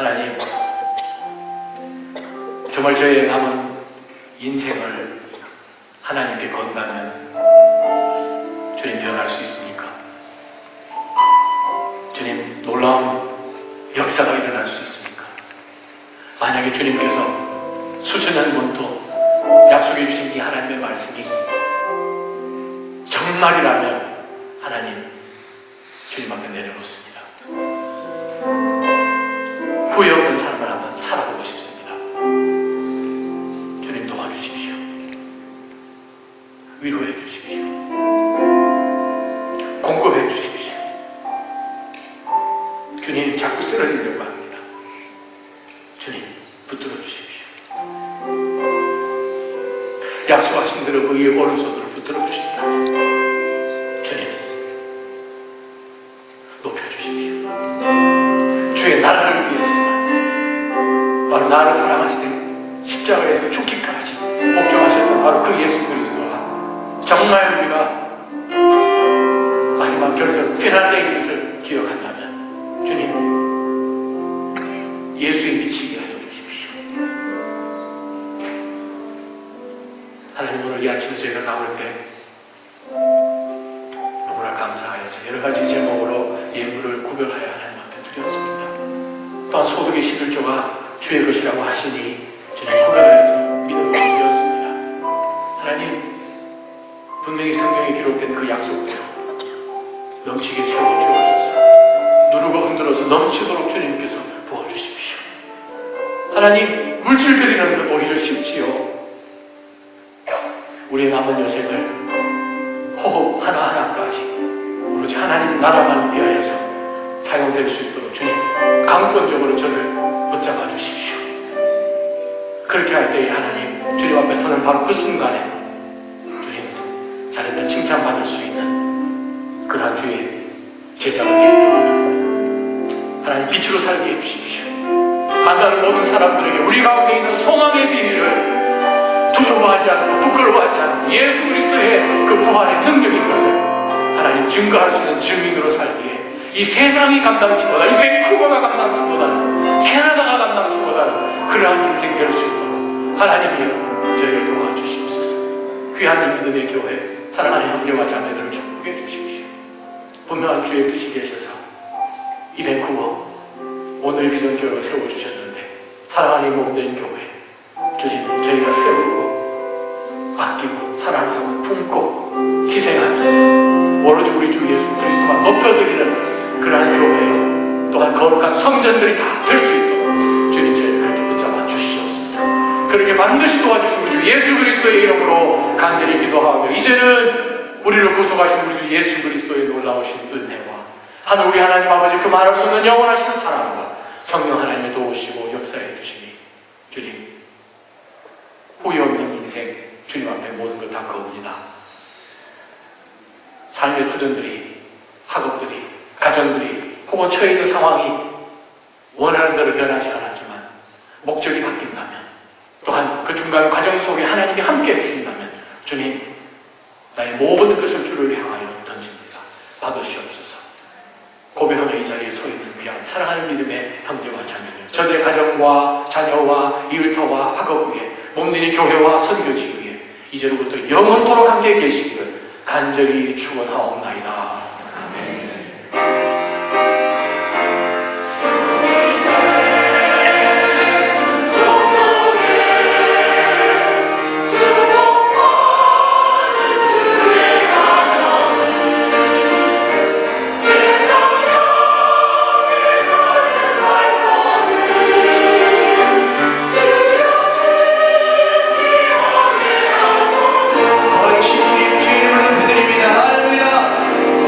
D: 하나님, 정말 저의 남은 인생을 하나님께 건다면 주님 변할 수 있습니까? 주님, 놀라운 역사가 일어날 수 있습니까? 만약에 주님께서 수천 년 전부터 약속해 주신 이 하나님의 말씀이 정말이라면 하나님, 주님 앞에 내려놓습니다. 후회 없는 삶을 한번 살아보고 싶습니다. 주님 도와주십시오. 위로해 주십시오. 공급해 주십시오. 주님, 자꾸 쓰러지려고 합니다. 주님, 붙들어 주십시오. 약속하신 대로 그의 오른손으로 붙들어 주신다. 주님, 높여주십시오. 주의 나라를 위해서만, 바로 나를 사랑하시되 십자가에서 죽기까지 복종하셨던 바로 그 예수 그리스도가 정말 우리가 마지막 결선 피날레의 것을 기억한다면 주님, 예수에 미치게 하여 주십시오. 하나님, 오늘 이 아침에 저희가 나올 때 너무나 감사하여서 여러 가지 제목으로 예물을 구별하여 하나님 앞에 드렸습니다. 또한 소득의 11조가 주의 것이라고 하시니 주님 구별하여서 믿음을 드렸습니다. 하나님, 분명히 성경에 기록된 그 약속대로 넘치게 채워 주옵소서. 누르고 흔들어서 넘치도록 주님께서 부어주십시오. 하나님, 물질 드리는 것 오히려 쉽지요. 우리의 남은 여생을 호흡 하나하나까지 오로지 하나님 나라만 위하여서 사용될 수 있도록 주님, 강권적으로 저를 붙잡아 주십시오. 그렇게 할 때에 하나님, 주님 앞에 서는 바로 그 순간에 주님, 잘했다 칭찬받을 수 있는 그러한 주의 제자가 되기를 하나님, 빛으로 살게 해주십시오. 만나는 모든 사람들에게 우리 가운데 있는 소망의 비밀을 두려워하지 않고 부끄러워하지 않고 예수 그리스도의 그 부활의 능력인 것을 하나님 증거할 수 있는 증인으로 살기에 이 세상이 감당치 못하는, 이 밴쿠버가 감당치 못하는, 캐나다가 감당치 못하는 그러한 인생 될 수 있도록 하나님이여 저희를 도와주시옵소서. 귀한 이 믿음의 교회, 사랑하는 형제와 자매들을 축복해 주십시오. 분명한 주의 뜻이 계셔서 이 밴쿠버 오늘 비전 교회를 세워주셨는데 사랑하는 몸된 교회, 주님, 저희가 세우고 아끼고 사랑하고 품고 희생하면서 오로지 우리 주 예수 그리스도만 높여드리는 그러한 교회요, 또한 거룩한 성전들이 다 될 수 있도록 주님 저희를 그렇게 붙잡아 주시옵소서. 그렇게 반드시 도와주시고 주 예수 그리스도의 이름으로 간절히 기도하며 이제는 우리를 구속하신 우리 주 예수 그리스도의 놀라우신 은혜와 하늘 우리 하나님 아버지 그 말할 수 없는 영원하신 사랑과 성령 하나님의 도우시고 역사해 주시니 주님, 후회 없는 인생 주님 앞에 모든 것 다 거옵니다. 삶의 도전들이, 학업들이, 가정들이 혹은 처해 있는 상황이 원하는 대로 변하지 않았지만 목적이 바뀐다면, 또한 그 중간 과정 속에 하나님이 함께 해주신다면 주님, 나의 모든 것을 주를 향하여 던집니다. 받으시옵소서. 고백하며 이 자리에 서 있는 귀한 사랑하는 믿음의 형제와 자매들, 저들의 가정과 자녀와 이웃터와 학업 위에 몸들이 교회와 선교지 위에 이제로부터 영원토록 함께 계시기를 간절히 축원하옵나이다. 아멘.
A: 살아계신 주님, 주의 이름을 높여드립니다. 할렐루야.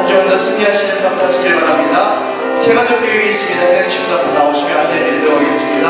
A: 한 주간도 승리하시는 삶 사시길 바랍니다. 세가족 교육이 있습니다. 회장님도 한번 나오시면 안내해 드리도록 하겠습니다.